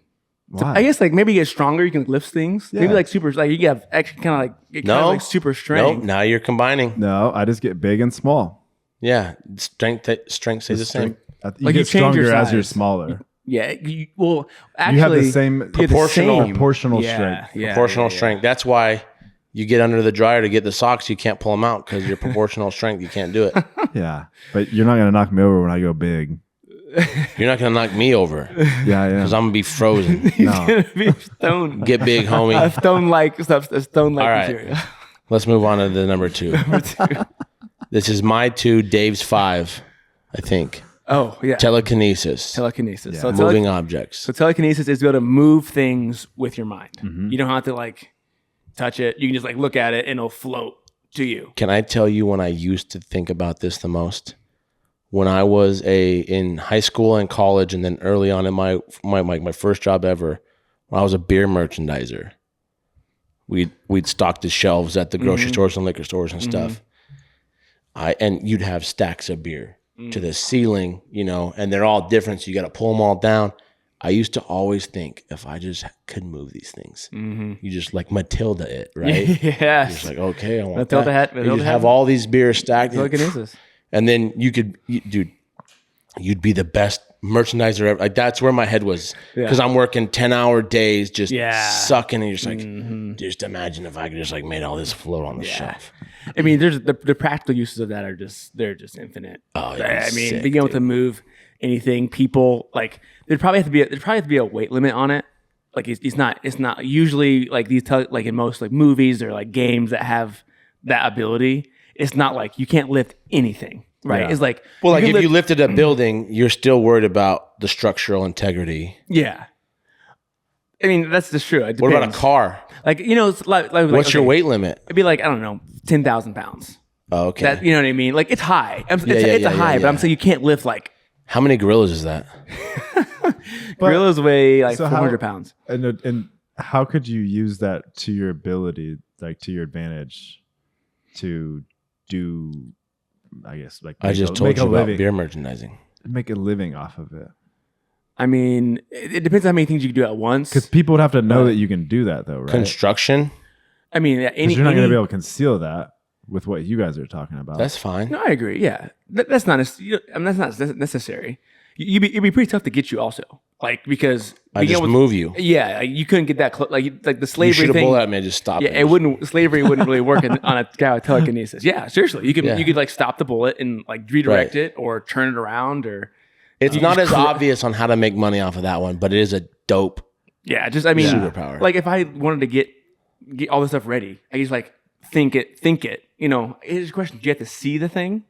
So Why? I guess like maybe you get stronger, you can lift things. Yeah. Maybe like super, like you have actually kind of like No. like super Nope. strength. Now you're combining. No, I just get big and small. Yeah. Strength stays the same. You Like, you get change your stronger as you're size. smaller. Yeah. Well, actually, You have the same you have the proportional- same- proportional yeah, strength. Yeah, Proportional yeah. strength. That's why you get under the dryer to get the socks. You can't pull them out because your proportional strength. You can't do it. Yeah. But you're not going to knock me over when I go big. You're not going to knock me over Yeah, I am. because I'm going to be frozen. He's No. gonna be stone. Get big, a homie. stone like stuff. A stone like All right. material. Let's move on to the number 2. This is my 2, Dave's 5, I think. Oh yeah. Telekinesis. Telekinesis. Yeah. So, Moving objects. so telekinesis is be able to move things with your mind. Mm-hmm. You don't have to like touch it. You can just like look at it and it'll float to you. Can I tell you when I used to think about this the most? When I was in high school and college, and then early on in my first job ever, when I was a beer merchandiser, we'd stock the shelves at the grocery stores and liquor stores and stuff. And you'd have stacks of beer to the ceiling, and they're all different, so you got to pull them all down. I used to always think if I just could move these things, you just like Matilda it, right? Yes. Just like, okay, I want Matilda that. hat- You Matilda just hat. have all these beers stacked. Telekinesis. And then dude, you'd be the best merchandiser ever. Like that's where my head was because I'm working 10-hour days, just sucking, and you're just like, just imagine if I could just like made all this float on the shelf. I mean, there's the practical uses of that are they're just infinite. Oh, yeah, I mean, sick, being able to move anything, people like there'd probably have to be a weight limit on it. Like it's not usually like like in most like movies or like games that have that ability. It's not like you can't lift anything. Right. It's like, well, like if you lifted a building, you're still worried about the structural integrity. Yeah. I mean, that's just true. It What depends. about a car? Like, it's like What's your weight limit? It'd be like, I don't know, 10,000 pounds. Oh, okay. That, you know what I mean? Like it's high. It's a high, but I'm saying you can't lift like. How many gorillas is that? Gorillas weigh like so 400 pounds. And how could you use that to your ability, like to your advantage to do, I guess, like I just told you about beer merchandising. Make a living off of it. I mean, it depends on how many things you can do at once. Because people would have to know that you can do that, though, right? Construction. I mean, you're not going to be able to conceal that with what you guys are talking about. That's fine. No, I agree. Yeah, that's not. That's not necessary. It'd be pretty tough to get you also, like because I just move you. Yeah, like, you couldn't get that close. Like the You slavery should have thing. pulled at me and just stop. Yeah, it wouldn't. Slavery wouldn't really work on a guy with telekinesis. Yeah, seriously, you could like stop the bullet and like redirect it or turn it around or. It's not as obvious on how to make money off of that one, but it is a dope. Yeah, just I mean, superpower. Like if I wanted to get all this stuff ready, I just like think it. You know, it's a question: do you have to see the thing?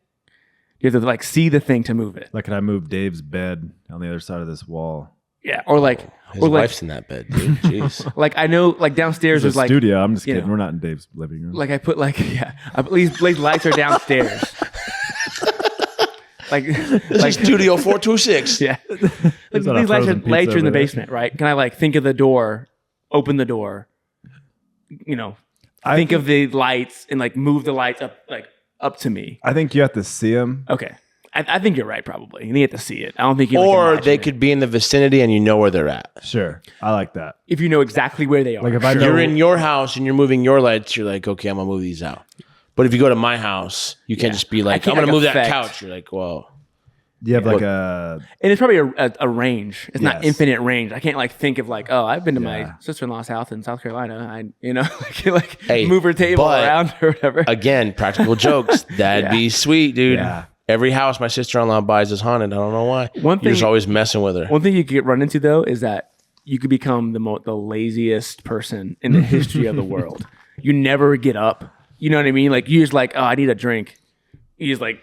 You have to like see the thing to move it. Like, can I move Dave's bed on the other side of this wall? Yeah, or like His wife's in that bed, dude. Jeez. like I know like downstairs There's there's like studio. I'm just you kidding. know, We're not in Dave's living room. like I put like at least lights are downstairs. like This is Studio 426. yeah, like these not a lights frozen are pizza in the over there. basement, right? Can I like think of the door, open the door, you know, think of the lights and like move the lights up to me. I think you have to see him. Okay. I think you're right, probably. You need to see it. I don't think you Or like, they could be in the vicinity and you know where they're at. Sure. I like that. if you know exactly where they are. Like if I know You're in your house and you're moving your lights, you're like, okay, I'm going to move these out. But if you go to my house, you can't just be I like, can't, I'm going to like, move that affect- couch. You're like, whoa. you have like a And it's probably a range. It's not Yes. infinite range. I can't like think of like, oh, I've been to my Yeah. sister-in-law's house in South Carolina. I like Hey, move her table but around or whatever. Again, practical jokes. That'd be sweet, dude. Yeah. Every house my sister-in-law buys is haunted. I don't know why. One You're just thing- always messing with her. One thing you could run into though is that you could become the laziest person in the history of the world. You never get up. You know what I mean? Like you just like, oh, I need a drink. You just like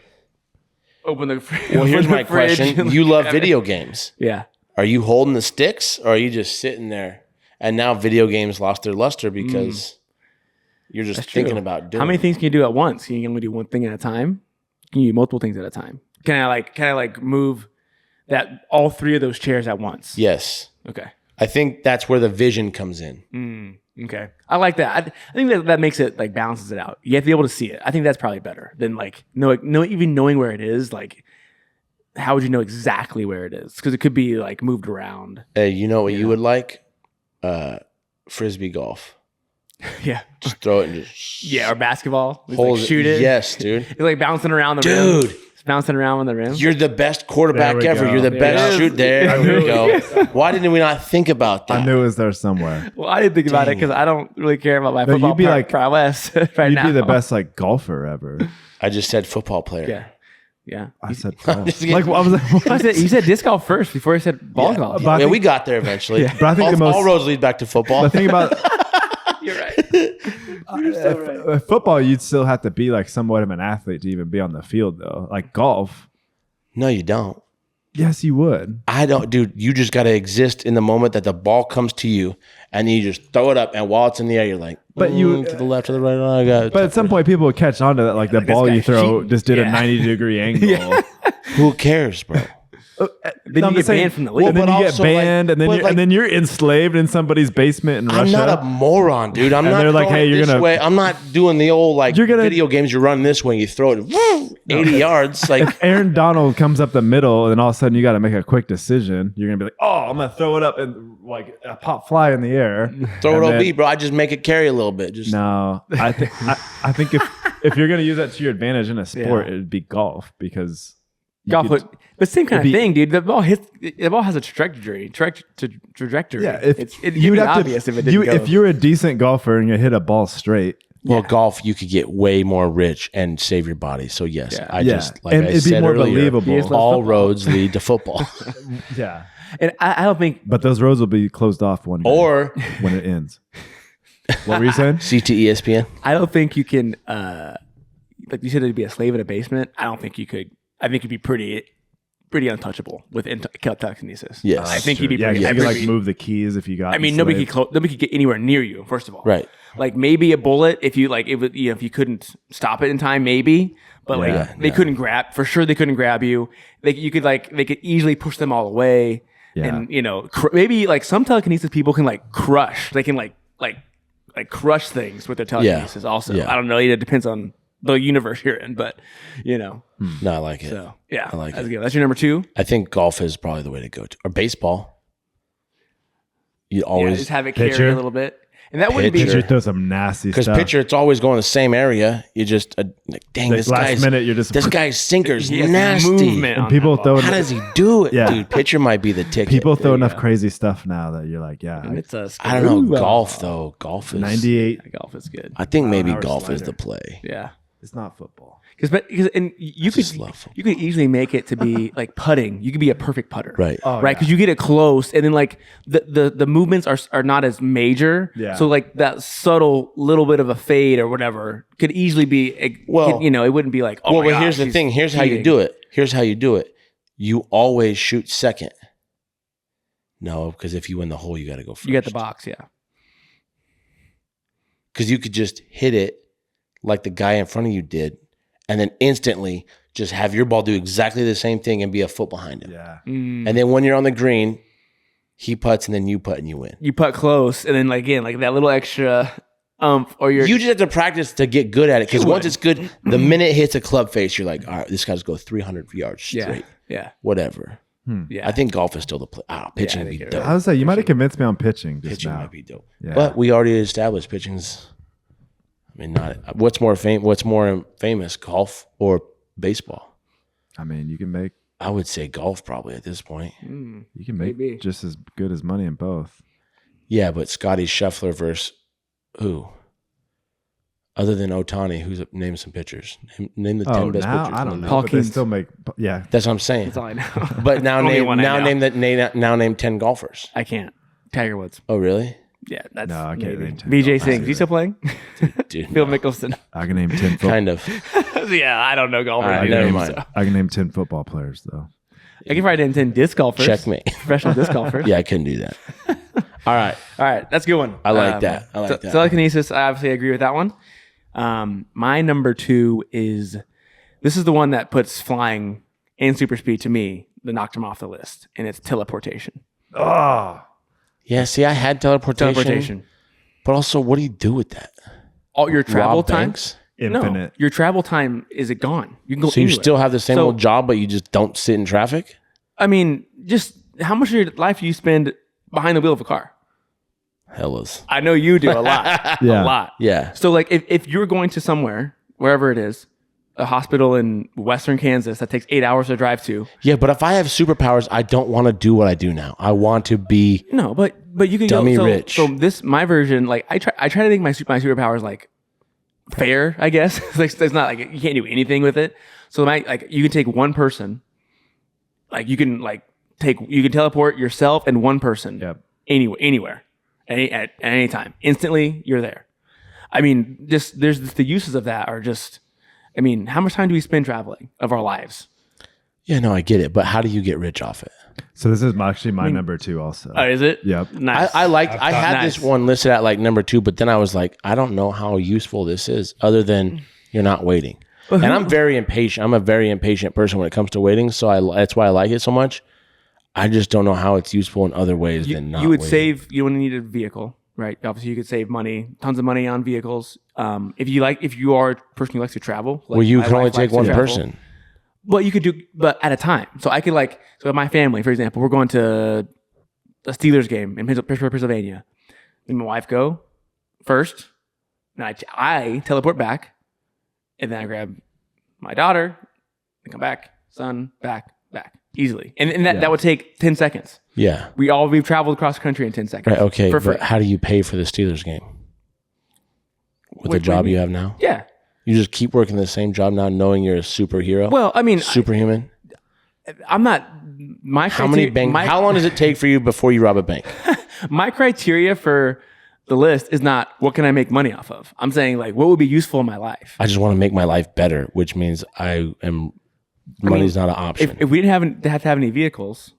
open the fridge. Well, here's my question. You love video games. Yeah. Are you holding the sticks or are you just sitting there? And now video games lost their luster because you're just thinking about doing How many it. things can you do at once? Can you only do one thing at a time? Can you do multiple things at a time? Can I like move that all three of those chairs at once? Yes. Okay. I think that's where the vision comes in. Okay. I like that. I think that makes it like balances it out. You have to be able to see it. I think that's probably better than like even knowing where it is. Like, how would you know exactly where it is? Because it could be like moved around. Hey, you know what you would like? Frisbee golf. Yeah. Just throw it and just Yeah. Or basketball. Just, hold like, shoot it. Yes, dude. It's like bouncing around the rim. Dude. It's bouncing around on the rim. You're the best quarterback There we ever. go. You're the There best it is. shoot. There we go. Why didn't we not think about that? I knew it was there somewhere. Well, I didn't think about it because I don't really care about my No, football you'd be like- prowess right You'd now. be the best like golfer ever. I just said football player. Yeah. Yeah. I said golf. Just kidding. Like I was like, what? He said disc golf first before he said ball golf. but I Yeah, think- we got there eventually. But I think all, the most- all roads lead back to football. the thing about You're right. football, you'd still have to be like somewhat of an athlete to even be on the field, though. Like golf, No, you don't. yes, you would. I don't, dude. You just got to exist in the moment that the ball comes to you, and you just throw it up, and while it's in the air, you're like, But you- to the left, to the right. I got it. But at some point, people would catch on to that. Like the Like, this ball guy you throw cheating. just did a Yeah. 90-degree angle. Who cares, bro? Then you get banned from the league. And then But you get also, like- banned, and then but, like- then you're enslaved in somebody's basement in Russia. I'm not a moron, dude. I'm And not they're like, throwing hey, it you're this gonna- way. I'm not doing the old like You're gonna- video games. You run this way, and you throw it 80 yards. Like Aaron Donald comes up the middle, and then all of a sudden you got to make a quick decision. You're gonna be like, "Oh, I'm gonna throw it up and like a pop fly in the air." throw it And OB, then- bro. I just make it carry a little bit. Just No, I think I think if you're gonna use that to your advantage in a sport, Yeah. it'd be golf because you Golf, could- but same kind of it'd be- thing, dude. The ball has a trajectory. Trajectory. Yeah, if it'd you'd be have obvious to, if it didn't go. if you're a decent golfer and you hit a ball straight, well, golf, you could get way more rich and save your body. So yes, Yeah. I Yeah. just like And I it'd be said more earlier, believable. Here's all football. roads lead to football. yeah. and I don't think But those roads will be closed off one day or when it ends. What were you saying? CTESPN. I don't think you can. Like you said, to be a slave in a basement. I don't think you could. I think you'd be pretty untouchable with telekinesis. Yes. I think you'd be. Yeah, pretty, you could like everybody- move the keys if you got. I mean, nobody could get anywhere near you. First of all, Right. Like maybe a bullet if you like if you couldn't stop it in time, maybe. But Yeah, like they couldn't grab for sure. They couldn't grab you. They could easily push them all away. Yeah. And maybe like some telekinesis people can like crush. They can like crush things with their telekinesis. Also, Yeah. I don't know. It depends on the universe you're in, but No, I like it. so yeah, I like that's it. good. That's your number 2. I think golf is probably the way to go to, or baseball. You Yeah, always just have it carry Pitcher. a little bit, and that wouldn't be. Pitcher. You throw some nasty because stuff. pitcher, it's always going the same area. You just like, dang, Like, this last guy's minute, you're just this guy's sinker's He has nasty. movement and on people that ball. throw How does he do it, Yeah. dude? Pitcher might be the ticket. people throw enough go. crazy stuff now that you're like, yeah, It's a I don't know. screw up. Golf though, golf is 98. Yeah, golf is good. I think maybe hour golf is slider. the play. Yeah. It's not football. Because and you just could love football. you could easily make it to be like putting. You could be a perfect putter, Right. Oh, right? yeah. Because you get it close, and then like the movements are not as major. Yeah. So like that subtle little bit of a fade or whatever could easily be. Well- it wouldn't be like. Oh Well, my but here's gosh, the he's thing. Here's how you cheating. do it. Here's how you do it. You always shoot second. No, because if you win the hole, you got to go first. You got the box, yeah. Because you could just hit it like the guy in front of you did, and then instantly just have your ball do exactly the same thing and be a foot behind him. Yeah. Mm. And then when you're on the green, he putts and then you putt and you win. You putt close, and then like again, like that little extra or you're You just have to practice to get good at it. Because You once would. it's good, the minute it hits a club face, you're like, all right, this guy's go 300 yards yeah, straight. yeah, Whatever. yeah. I think golf is still the play. Pitching I would be think it dope. I was say you might have convinced me on pitching just Pitching now. might be dope. Yeah. But we already established pitching's. I mean, not what's more famous, golf or baseball? I mean, you can make I would say golf probably at this point. Mm. you can make Maybe. just as good as money in both. Yeah, but Scotty Scheffler versus who? Other than Otani, name some pitchers. Name the 10 Oh, best now pitchers. I in don't the know, league. but they Hawkins. still make. Yeah, That's what I'm saying. That's all I know. But now Only name one I know. name 10 golfers. I can't. Tiger Woods. Oh, really? Yeah, that's No, I can't maybe. name 10 BJ golfers Singh. Is he still playing? Dude, Phil no. Mickelson. I can name 10. Kind of. Yeah, I don't know golf. All right, either, never name, mind. so. I can name 10 football players though. I can probably name 10 disc golfers. Checkmate. Professional disc golfers. Yeah, I couldn't do that. All right. All right, that's a good one. I like that. I like that. Telekinesis, I obviously agree with that one. My number 2 is this is the one that puts flying and super speed to me that knocked him off the list, and it's teleportation. Oh, Yeah, see, I had teleportation. But also, what do you do with that? All your travel Rob time. Banks? infinite. No, your travel time is gone. You can go. So you anywhere. still have the same So- old job, but you just don't sit in traffic? I mean, just how much of your life do you spend behind the wheel of a car? Hellas. I know you do a lot. Yeah. A lot. Yeah. So like if you're going to somewhere, wherever it is, a hospital in western Kansas that takes 8 hours to drive to. Yeah, but if I have superpowers, I don't want to do what I do now. I want to be No, but you can Dummy go, so, rich. So this my version, like I try to make my superpowers like fair, I guess. It's not like you can't do anything with it. So you can take one person, like you can teleport yourself and one person Yep. anywhere at any time. Instantly, you're there. I mean, there's the uses of that are just. I mean, how much time do we spend traveling of our lives? Yeah, no, I get it. But how do you get rich off it? So this is actually my number 2 also. Is it? Yep. Nice. I had Nice. this one listed at like number 2, but then I was like, I don't know how useful this is other than you're not waiting. And I'm very impatient. I'm a very impatient person when it comes to waiting. So that's why I like it so much. I just don't know how it's useful in other ways than not. You would waiting. save. You wouldn't need a vehicle, right? Obviously, you could save money, tons of money on vehicles. If you are a person who likes to travel, like Well, you my can only wife take likes to one travel. person. Well, you could do, but at a time. So I could so my family, for example, we're going to a Steelers game in Pittsburgh, Pennsylvania. And my wife go first, and I teleport back, and then I grab my daughter and come back, son, back, easily. And that would take 10 seconds. Yeah. We've traveled across the country in 10 seconds. Right. Okay. For free. But how do you pay for the Steelers game? With the What do you job you mean? have now? Yeah. You just keep working the same job now, knowing you're a superhero? Well, I mean, Superhuman? I'm not. My How many criteria- bank? How long does it take for you before you rob a bank? My criteria for the list is not what can I make money off of. I'm saying like what would be useful in my life. I just want to make my life better, which means money's not an option. If we didn't have to have any vehicles,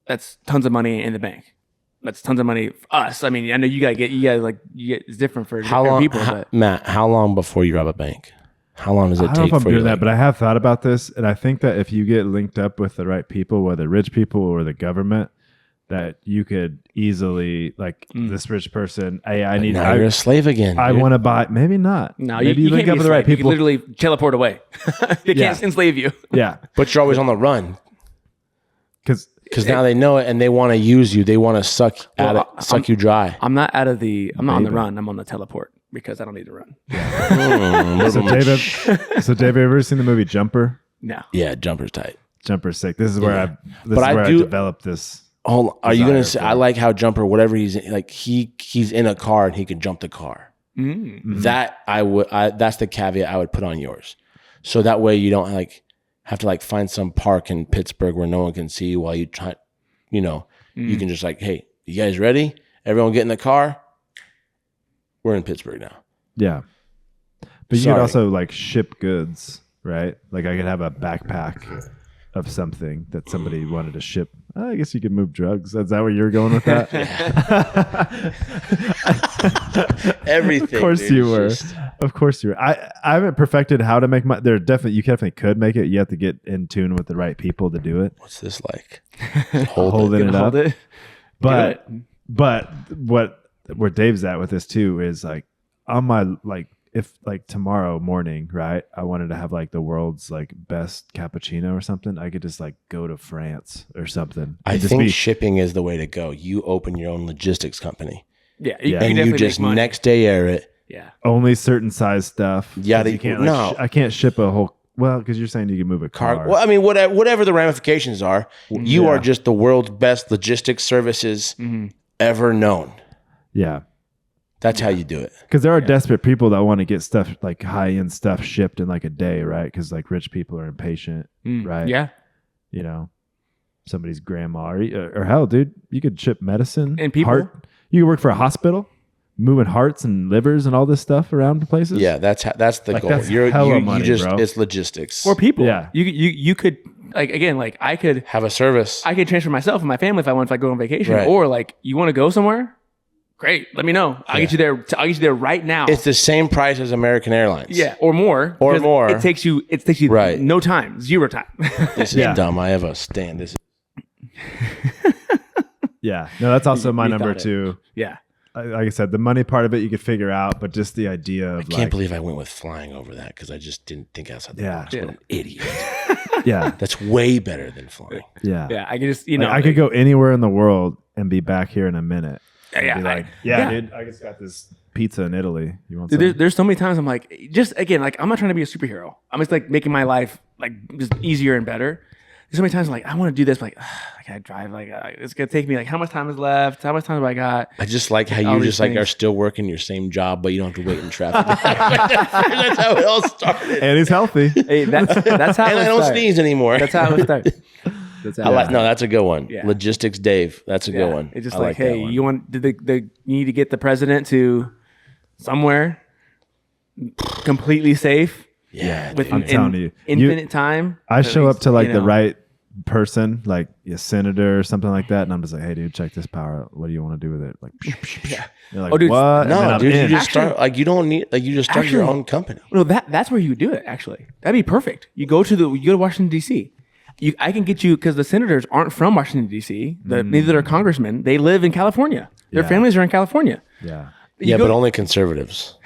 that's tons of money in the bank. That's tons of money for us. I mean, I know you get it's different for how different long, people, but Matt? How long before you rob a bank? How long does it I don't know take if I'm for you? doing that, but I have thought about this, and I think that if you get linked up with the right people, whether rich people or the government, that you could easily this rich person. Hey, now you're a slave again. I dude. want to buy. Maybe not. no, maybe you link can't up be with a the right slave. people. You can literally teleport away. They Yeah. can't enslave you. Yeah, But you're always on the run because because now they know it and they want to use you. They want to suck you dry. I'm not on the run. I'm on the teleport because I don't need to run. so David, ever seen the movie Jumper? No. Yeah, jumper's tight. Jumper's sick. This is where I I do- developed this. Hold on. Are you gonna say? Desire I like how Jumper, whatever he's in, like, he's in a car and he can jump the car. Mm. That that's the caveat I would put on yours. So that way you don't have to find some park in Pittsburgh where no one can see you while you try. You can just hey, you guys ready? Everyone get in the car. We're in Pittsburgh now. Yeah, but you Sorry. could also ship goods, right? Like I could have a backpack of something that somebody wanted to ship. I guess you could move drugs. Is that where you're going with that? Everything. Of course dude, you were. is just- Of course you were. I haven't perfected how to make my. You definitely could make it. You have to get in tune with the right people to do it. What's this like? Hold Holding it. it up. Hold it. But Do it. but where Dave's at with this too is on my if tomorrow morning, right, I wanted to have the world's best cappuccino or something, I could just go to France or something. I And just think be- shipping is the way to go. You open your own logistics company Yeah. Yeah. and you definitely just make money. next day air it. Yeah. only certain size stuff. Yeah, 'Cause you can't. no. I can't ship a whole. Well, because you're saying you can move a car. Well, I mean, whatever the ramifications are, you Yeah. are just the world's best logistics services ever known. Yeah, That's how you do it. because there are desperate people that want to get stuff high end stuff shipped in a day, right? Because rich people are impatient, right? Yeah. Somebody's grandma or hell, dude, you could ship medicine And people. Heart. You could work for a hospital, moving hearts and livers and all this stuff around places. Yeah, that's the goal. that's hella money, bro. It's logistics. Or people. Yeah. You could I could Have a service. I could transfer myself and my family if I want to go on vacation. Right. Or you want to go somewhere? Great. Let me know. I'll get you there. I'll get you there right now. It's the same price as American Airlines. yeah, or more. Or because more. It takes you Right. no time, 0 time. This is Yeah. dumb. I have a stand. This is Yeah. No, that's also my you number thought it. 2. yeah. Like I said, the money part of it you could figure out, but just the idea of I can't believe I went with flying over that because I just didn't think outside the Yeah. box. What an idiot. yeah, That's way better than flying. yeah, Yeah. I could just I could go anywhere in the world and be back here in a minute. Yeah, Be I- yeah, yeah. dude, I just got this pizza in Italy. You want Dude, some? there's so many times I'm just again, I'm not trying to be a superhero. I'm just making my life just easier and better. There's so many times I want to do this, I gotta drive. It's gonna take me. How much time is left? How much time have I got? I just like how All you these just are things. still working your same job, but you don't have to wait in traffic. That's how it all started. And he's healthy. Hey, that's how And I it don't starts. sneeze anymore. That's how it starts. That's how I like. No, that's a good one. Yeah. Logistics, Dave. That's a good one. It's just I like that hey, one. you want you need to get the president to somewhere completely safe Yeah, with dude. I'm telling you. infinite time. I At show up least, to you the know. right person, like a senator or something like that, and I'm just hey, dude, check this power out. What do you want to do with it? You're like, Oh, dude, what? And then No, I'm dude, you in. just start you don't need you just start your Actually- own company. No, that's where you would do it. Actually, that'd be perfect. You go to Washington D.C. I can get you because the senators aren't from Washington D.C. Neither are congressmen. They live in California. Their Yeah. families are in California. Yeah. You Yeah, go- but only conservatives.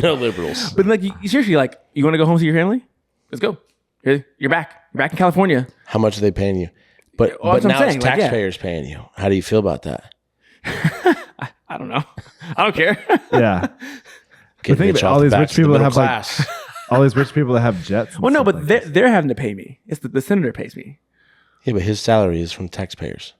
no liberals. But like, you seriously, like, you want to go home to your family? Let's go. You're back. You're back in California. How much are they paying you? But Well, that's what I'm now it's saying, like, yeah. taxpayers paying you. How do you feel about that? I don't know. I don't care. Yeah. Get think rich about off all the these backs rich of the people that middle have, like, class. All these rich people that have jets. and Well, no, stuff but like they're having to pay me. It's the senator pays me. Yeah, but his salary is from taxpayers.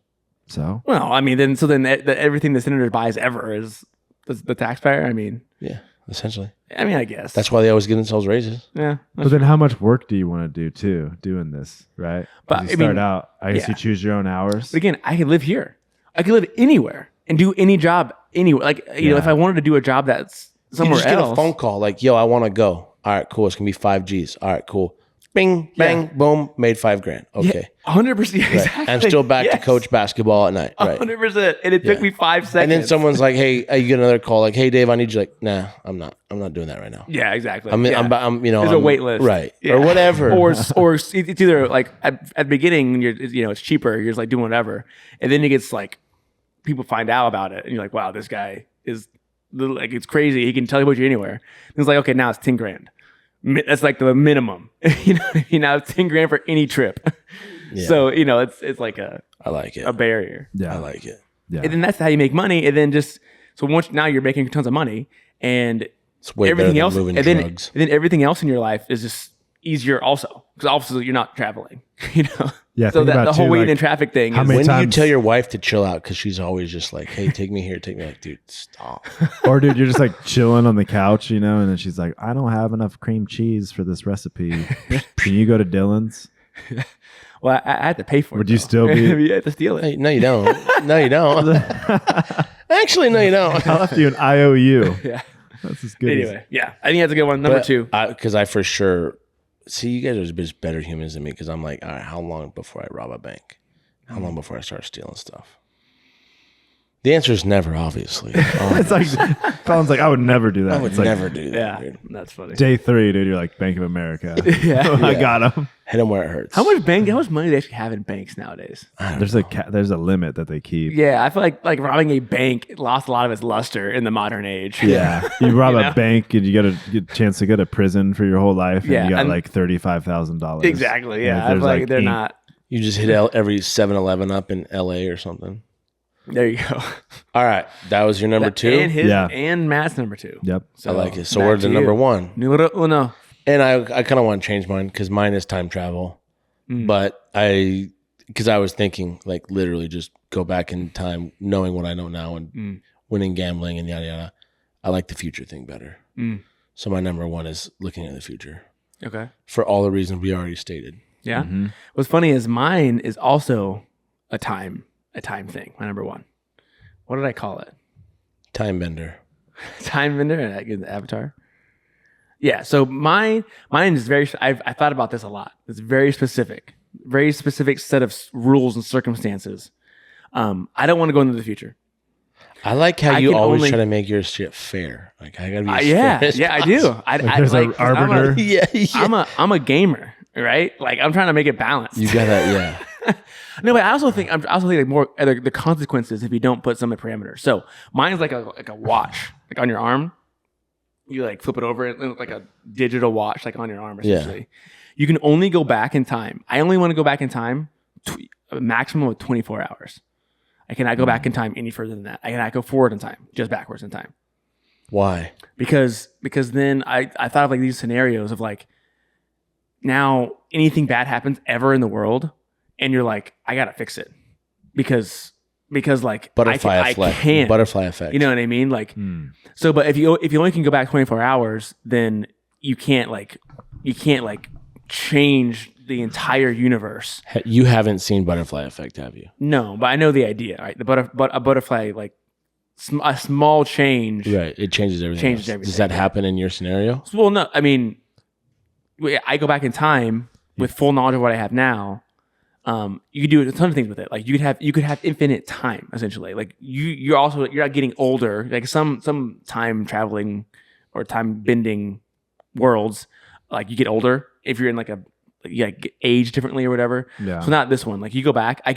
that. So Well, I mean, then everything the senator buys ever is the taxpayer. I mean, Yeah, essentially. I guess That's why they always give themselves raises. yeah. but then how much work do you want to do too doing this, right? 'Cause But, you I start mean, out, I guess yeah. you choose your own hours. But again, I could live here. I could live anywhere and do any job anywhere. Like, you know, Yeah. if I wanted to do a job that's You somewhere just get else. a phone call like, yo, I want to go. All right, cool. It's going to be 5 Gs. All right, cool. Bing, bang, boom, made $5,000. Okay. 100%. Right. Exactly. I'm still back to Yes. coach basketball at night. Right. 100%. And it took Yeah. me 5 seconds. And then someone's like, hey, you get another call like, hey, Dave, I need you. Like, nah, I'm not doing that right now. Yeah, exactly. I'm, yeah. I'm you know, There's a I'm- wait list. Right. Yeah. Or whatever. or it's either like at the beginning when it's cheaper, you're just like doing whatever, and then it gets like people find out about it, and you're like, wow, this guy is like, it's crazy. He can teleport you anywhere. And it's like, okay, now it's $10,000. That's like the minimum. Now it's $10,000 for any trip. Yeah. So it's like a I like it. barrier. Yeah. I like it. Yeah. And then that's how you make money. And then once now you're making tons of money, and It's way everything better else, than moving and then drugs. everything else in your life is just easier also, because obviously you're not traveling. Yeah, So think that about the whole too, waiting like, in traffic thing how is many When do you times- tell your wife to chill out? Because she's always just like, hey, take me here, take me. Like, dude, stop. Or dude, you're just like chilling on the couch, and then she's like, I don't have enough cream cheese for this recipe. Can you go to Dylan's? well, I had to pay for it. Would you though. still be- you had to steal it. Hey, no, you don't. No, you don't. Actually, no, you don't. I left you an IOU. Yeah. That's as good as Anyway, yeah, I think that's a good one. Number 2. Because I for sure see you guys are just better humans than me. Because I'm like, all right, how long before I rob a bank? How long before I start stealing stuff? The answer is never, obviously. It's like Colin's like, I would never do that. I would It's like, never do that. Yeah, Dude. that's funny. Day 3, dude, you're like Bank of America. Yeah. I got him. Hit them where it hurts. How much money do they actually have in banks nowadays? There's a limit that they keep. Yeah, I feel like robbing a bank lost a lot of its luster in the modern age. Yeah, you rob You know? a bank and you get a chance to go to prison for your whole life, and Yeah, you got and- like $35,000. Exactly. Yeah, I feel there's like they're ink- not. You just hit every 7-Eleven up in LA or something. There you go. All right, that was your number 2. And Yeah. and Matt's number 2. Yep. I like it. So back we're to the you. number 1. Numero uno. And I kind of want to change mine because mine is time travel. But because I was thinking like literally just go back in time, knowing what I know now and winning gambling and yada yada. I like the future thing better. So my number 1 is looking at the future Okay. for all the reasons we already stated. Yeah. Mm-hmm. What's funny is mine is also a time thing. My number 1. What did I call it? Time bender. Time Bender and Avatar. Yeah. So mine is very. I thought about this a lot. It's very specific set of rules and circumstances. I don't want to go into the future. I like how I you can always only- try to make your shit fair. Like I gotta be as Yeah, fair as yeah, I possible. do. I there's an 'cause I'm a- arbiter. Yeah, I'm a gamer, right? Like I'm trying to make it balanced. You got that, yeah. No, but I also think like more the consequences if you don't put some parameters. So mine's like a watch, like on your arm. You like flip it over, it looks like a digital watch, like on your arm essentially. You can only go back in time. I only want to go back in time a maximum of 24 hours. I cannot go back in time any further than that. I cannot go forward in time, just backwards in time. Why? Because then I thought of like these scenarios of like now anything bad happens ever in the world and you're like, I gotta fix it. Because like Butterfly I effect. can't. Butterfly effect. You know what I mean? Like so but if you only can go back 24 hours, then you can't change the entire universe. You haven't seen Butterfly Effect, have you? No, but I know the idea, right? A butterfly, like a small change. Right. It changes everything. Changes else. everything, Does that yeah. happen in your scenario? Well, no, I mean, I go back in time with full knowledge of what I have now. You could do a ton of things with it. Like you could have infinite time essentially. Like you're not getting older. Like some time traveling or time bending worlds, like you get older if you're in like a get age differently or whatever. Yeah. So not this one. Like you go back, I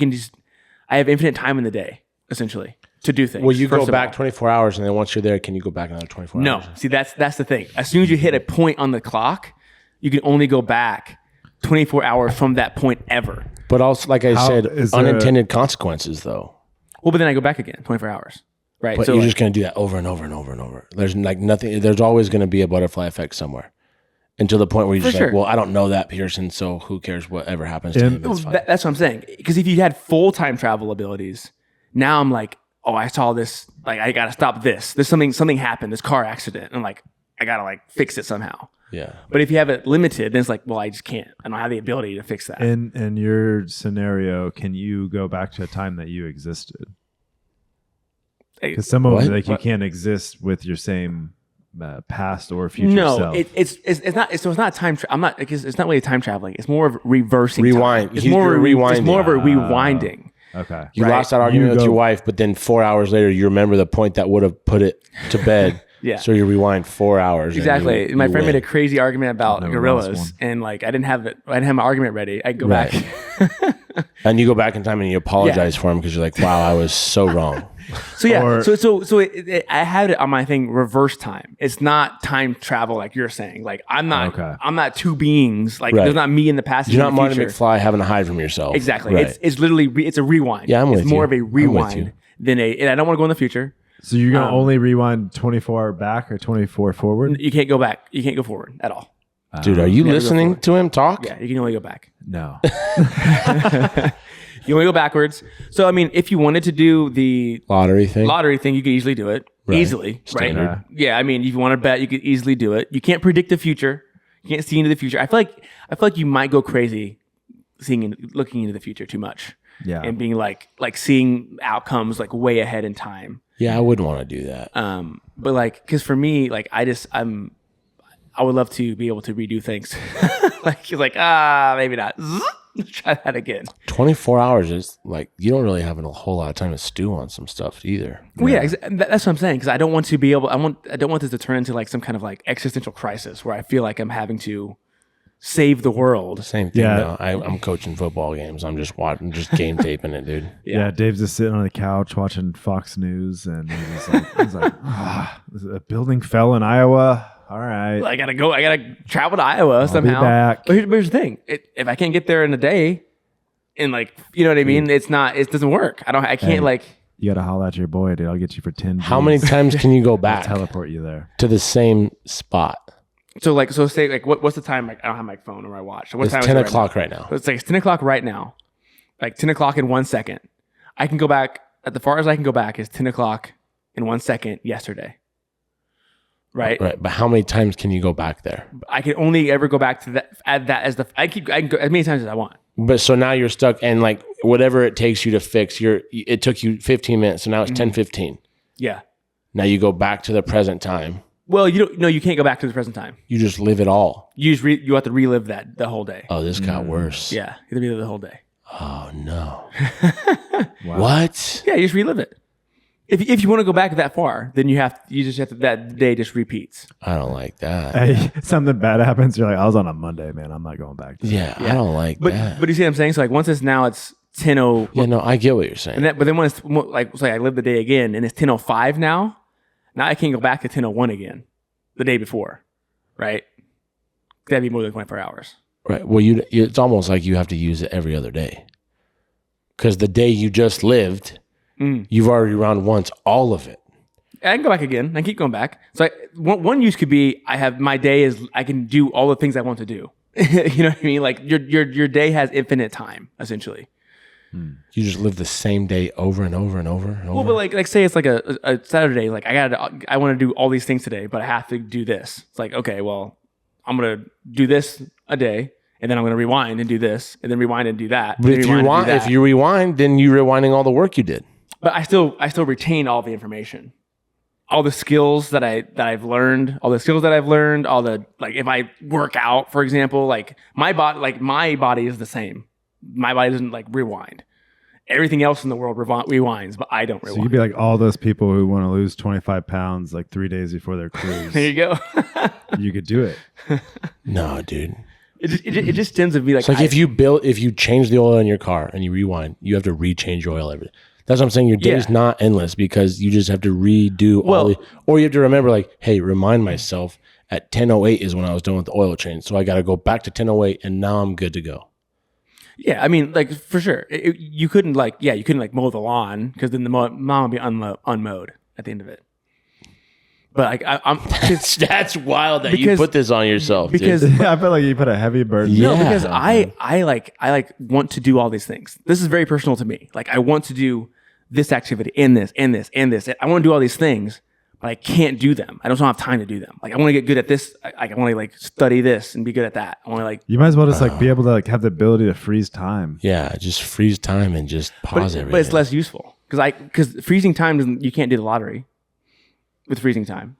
have infinite time in the day essentially to do things. Well, you first go of back all. 24 hours, and then once you're there, can you go back another 24 No, hours? see that's the thing. As soon as you hit a point on the clock, you can only go back 24 hours from that point ever. But also, like I How- said, is there- unintended consequences, though. Well, but then I go back again 24 hours. Right. But so you're like, just going to do that over and over and over and over. There's like nothing. There's always going to be a butterfly effect somewhere, until the point where you're For just sure. like, well, I don't know that person, so who cares whatever happens to him? It's fine. that's what I'm saying. Because if you had full time travel abilities, now I'm like, oh, I saw this. Like, I got to stop this. There's something happened. This car accident. And like, I got to like fix it somehow. Yeah. But if you have it limited, then it's like, well, I just can't. I don't have the ability to fix that. In your scenario, can you go back to a time that you existed? Because some of What? them, like you What? can't exist with your same past or future No, self. it's not. So it's not time. I'm not. It's not really time traveling. It's more of reversing. Rewind. Time. It's You're more. It's more of a rewinding. rewinding. Okay. You Right. lost that argument You with your go- wife, but then 4 hours later, you remember the point that would have put it to bed. Yeah. So you rewind 4 hours. and Exactly. you My friend win. made a crazy argument about Never lost gorillas, one. and like I didn't have it. I didn't have my argument ready. I go Right. back. And you go back in time and you apologize for him because you're like, wow, I was so wrong. So yeah, Or- I had it on my thing reverse time. It's not time travel like you're saying. Like I'm not. Okay. I'm not two beings. Like Right. there's not me in the past. You're and not in the Marty future. McFly having to hide from yourself. Exactly. Right. It's literally it's a rewind. Yeah, I'm it's with more you. of a I'm with rewind you. than a. And I don't want to go in the future. So you're gonna only rewind 24 back or 24 forward? You can't go back. You can't go forward at all. Dude, are you Never go listening forward. to him talk? Yeah, you can only go back. No. You only go backwards. So I mean, if you wanted to do the Lottery thing? lottery thing, you could easily do it. Right. Easily, Standard. right? Yeah, I mean, if you want to bet, you could easily do it. You can't predict the future. You can't see into the future. I feel like you might go crazy looking into the future too much. Yeah. And being like seeing outcomes like way ahead in time. Yeah, I wouldn't want to do that. But like, because for me, like I would love to be able to redo things. like you're like, maybe not. Let's try that again. 24 hours is like, you don't really have a whole lot of time to stew on some stuff either. Well, yeah, that's what I'm saying. Because I don't want to be able. I don't want this to turn into like some kind of like existential crisis where I feel like I'm having to save the world. Same thing. Yeah. Though. I'm coaching football games. I'm just watching, just game taping it, dude. Yeah. Dave's just sitting on the couch watching Fox News, and he's like, a building fell in Iowa. All right. I gotta travel to Iowa somehow. back. But here's the thing: if I can't get there in a day, and like you know what I mean, it doesn't work. I can't Hey. like. You got to holler at your boy, dude. I'll get you for 10. How many Gs. times can you go I'll back teleport you there? to the same spot? So say like what's the time? Like I don't have my phone or my watch. So what It's time 10 is it o'clock right now. So it's like it's 10 o'clock right now. Like 10 o'clock in 1 second. I can go back at the far as I can go back is 10 o'clock in 1 second yesterday. Right? Right. But how many times can you go back there? I can only ever go back to that add that as the I can go as many times as I want. But so now you're stuck, and like whatever it takes you to fix, it took you 15 minutes. So now it's 10:15. Yeah. Now you go back to the present time. Well, you can't go back to the present time. You just live it all. You just you have to relive that the whole day. Oh, this got worse. Yeah, you have to relive the whole day. Oh no. Wow. What? Yeah, you just relive it. If you want to go back that far, then you just have to that day just repeats. I don't like that. Hey, something bad happens. You're like, I was on a Monday, man. I'm not going back. Yeah, I don't like But that. but you see what I'm saying? So like once it's 10:00. Yeah, no, I get what you're saying. But then when it's like, say I live the day again and it's 10:05 now I can't go back to 10:01 again, the day before, right? That'd be more than 24 hours. Right. Well, it's almost like you have to use it every other day. Because the day you just lived, you've already run once all of it. I can go back again. I keep going back. So one use could be my day is I can do all the things I want to do. You know what I mean? Like your day has infinite time essentially. You just live the same day over and over and over and over. Well, but like say it's like a Saturday. Like I want to do all these things today, but I have to do this. It's like okay, well I'm gonna do this a day, and then I'm gonna rewind and do this, and then rewind and do that. But and if rewind and do that. you rewind, then you're rewinding all the work you did. But I still retain all the information, all the skills that I've learned, all the like if I work out, for example, like my body is the same. My body doesn't like rewind. Everything else in the world rewinds, but I don't So rewind. you'd be like all those people who want to lose 25 pounds like 3 days before their cruise. There you go. You could do it. No, dude. It just tends to be like, It's like if you change the oil in your car and you rewind, you have to rechange your oil every day. That's what I'm saying. Your day is not endless because you just have to redo or you have to remember like, hey, remind myself at 10:08 is when I was done with the oil change. So I got to go back to 10:08 and now I'm good to go. Yeah, I mean, like for sure, you couldn't like mow the lawn because then the lawn would be unmowed at the end of it. But like I'm that's wild that you put this on yourself. Because dude. I feel like you put a heavy burden. No, because I want to do all these things. This is very personal to me. Like I want to do this activity and this and this and this. I want to do all these things, but I can't do them. I don't have time to do them. Like I want to get good at this. I want to like study this and be good at that. I want to like. You might as well just like be able to like have the ability to freeze time. Yeah, just freeze time and just pause everything. But it's less useful because freezing time you can't do the lottery with freezing time.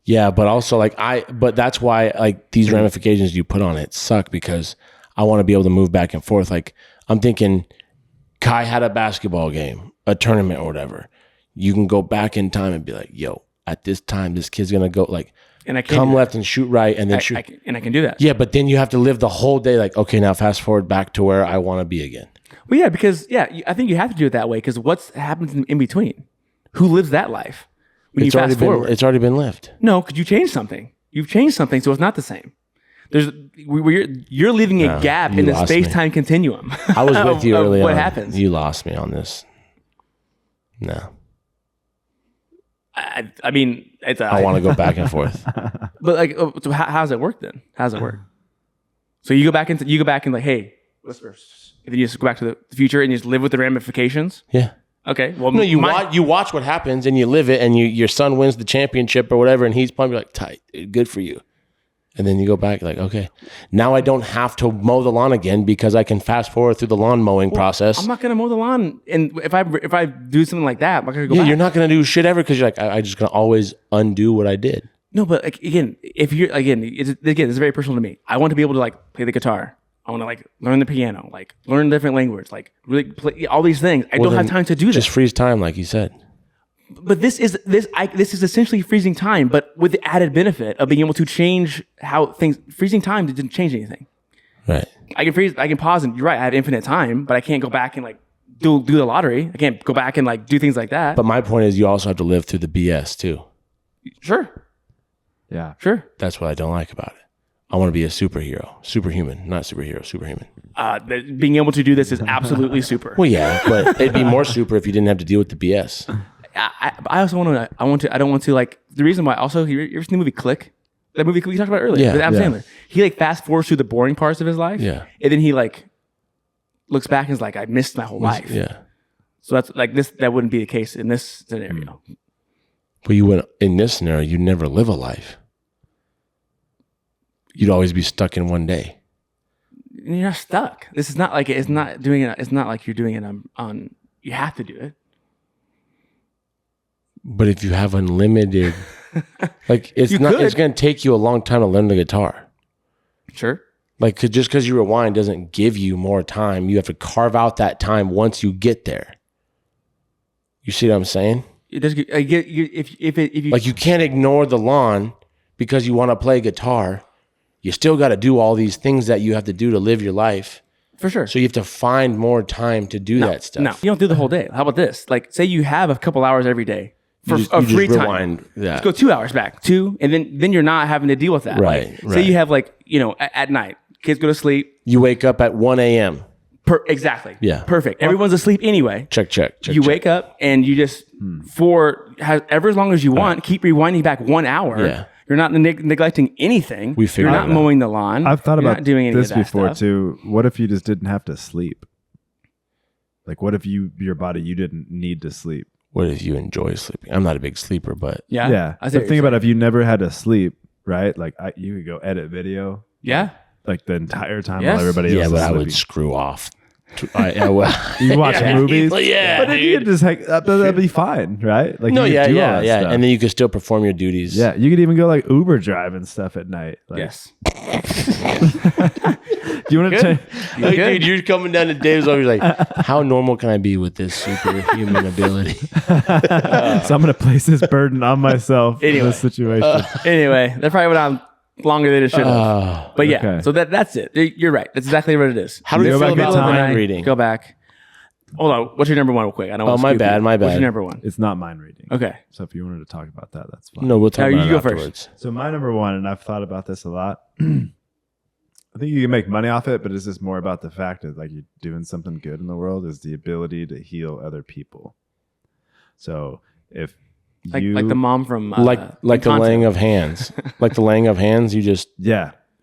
Yeah, but also but that's why like these ramifications you put on it suck because I want to be able to move back and forth. Like I'm thinking Kai had a basketball game, a tournament or whatever. You can go back in time and be like, yo, at this time, this kid's going to go like, and I can't come left and shoot right and then shoot. I can do that. Yeah, but then you have to live the whole day like, okay, now fast forward back to where I want to be again. Well, yeah, because I think you have to do it that way because what's happens in between? Who lives that life? When you fast forward, it's already been lived. No, because you changed something. You've changed something, so it's not the same. You're leaving a gap in the space-time continuum. I was with you early on. What happens? You lost me on this. No. I mean, I want to go back and forth. But like, so how does it work then? How does it work? So you go back and like, hey, what's first? And then you just go back to the future and you just live with the ramifications. Yeah. Okay. Well, no, you watch what happens and you live it, and your son wins the championship or whatever, and he's probably like, tight, good for you. And then you go back like, okay, now I don't have to mow the lawn again because I can fast forward through the lawn mowing process. I'm not going to mow the lawn. And if I do something like that, I'm not going to go back. You're not going to do shit ever because you're like, I just going to always undo what I did. No, but like, again, it's very personal to me. I want to be able to like play the guitar. I want to like learn the piano, like learn different language, like really play all these things. I don't have time to do this. Just freeze time, like you said. But this is essentially freezing time, but with the added benefit of being able to change how things. Freezing time didn't change anything. Right. I can freeze. I can pause, and you're right. I have infinite time, but I can't go back and like do the lottery. I can't go back and like do things like that. But my point is, you also have to live through the BS too. Sure. Yeah. Sure. That's what I don't like about it. I want to be a superhuman, not superhero, superhuman. Being able to do this is absolutely super. Well, yeah, but it'd be more super if you didn't have to deal with the BS. I also want to. I don't want to like the reason why. Also, you ever seen the movie Click? That movie we talked about earlier. Yeah, with Adam Sandler. He like fast forwards through the boring parts of his life. Yeah, and then he like looks back and is like, I missed my whole life. Yeah. So that's like this. That wouldn't be the case in this scenario. But you would in this scenario, you'd never live a life. You'd always be stuck in one day. You're not stuck. This is not like it's not doing it. It's not like you're doing it on. You have to do it. But if you have unlimited, like it's going to take you a long time to learn the guitar. Sure. Like just because you rewind doesn't give you more time. You have to carve out that time once you get there. You see what I'm saying? It does. If you like you can't ignore the lawn because you want to play guitar. You still got to do all these things that you have to do to live your life. For sure. So you have to find more time to do that stuff. No, you don't do the whole day. How about this? Like, say you have a couple hours every day for you free just time. Rewind that. Let's go 2 hours back, and then you're not having to deal with that. Right. Say you have like at night, kids go to sleep. You wake up at 1 a.m. Exactly. Yeah. Perfect. Everyone's asleep anyway. Check. You wake up and you just ever as long as you want, keep rewinding back 1 hour. Yeah. You're not neglecting anything. You're not mowing the lawn. I've thought about doing any this of that before stuff. too. What if you just didn't have to sleep? Like, what if your body, you didn't need to sleep? What if you enjoy sleeping? I'm not a big sleeper, but Yeah. I see But think about if you never had to sleep, right? Like, you could go edit video. Yeah. Like the entire time Yes. while everybody else yeah, is but I sleeping. would screw off. You watch movies? Yeah, But then you could just that'd be fine, right? Like No, you could do all that yeah. stuff. And then you could still perform your duties. Yeah, you could even go like Uber drive and stuff at night. Like, Yes. Do you want to change? Like, dude, you're coming down to Dave's office like, how normal can I be with this superhuman ability? So I'm going to place this burden on myself in Anyway. this situation. Anyway, that's probably what longer than it should have. But yeah, Okay. so that's it. You're right. That's exactly what it is. How do you Go feel back in about time. mind reading? Go back. Hold on. What's your number one real quick? I don't want to my scoop bad, you. my What's bad. your number one? It's not mind reading. Okay. So if you wanted to talk about that, that's fine. No, we'll talk No, about you it go first. afterwards. So my number one, and I've thought about this a lot. I think you can make money off it, but it's just more about the fact that like you're doing something good in the world is the ability to heal other people. So if Like you the mom from Like the Encanto. laying of hands. Like the laying of hands, you just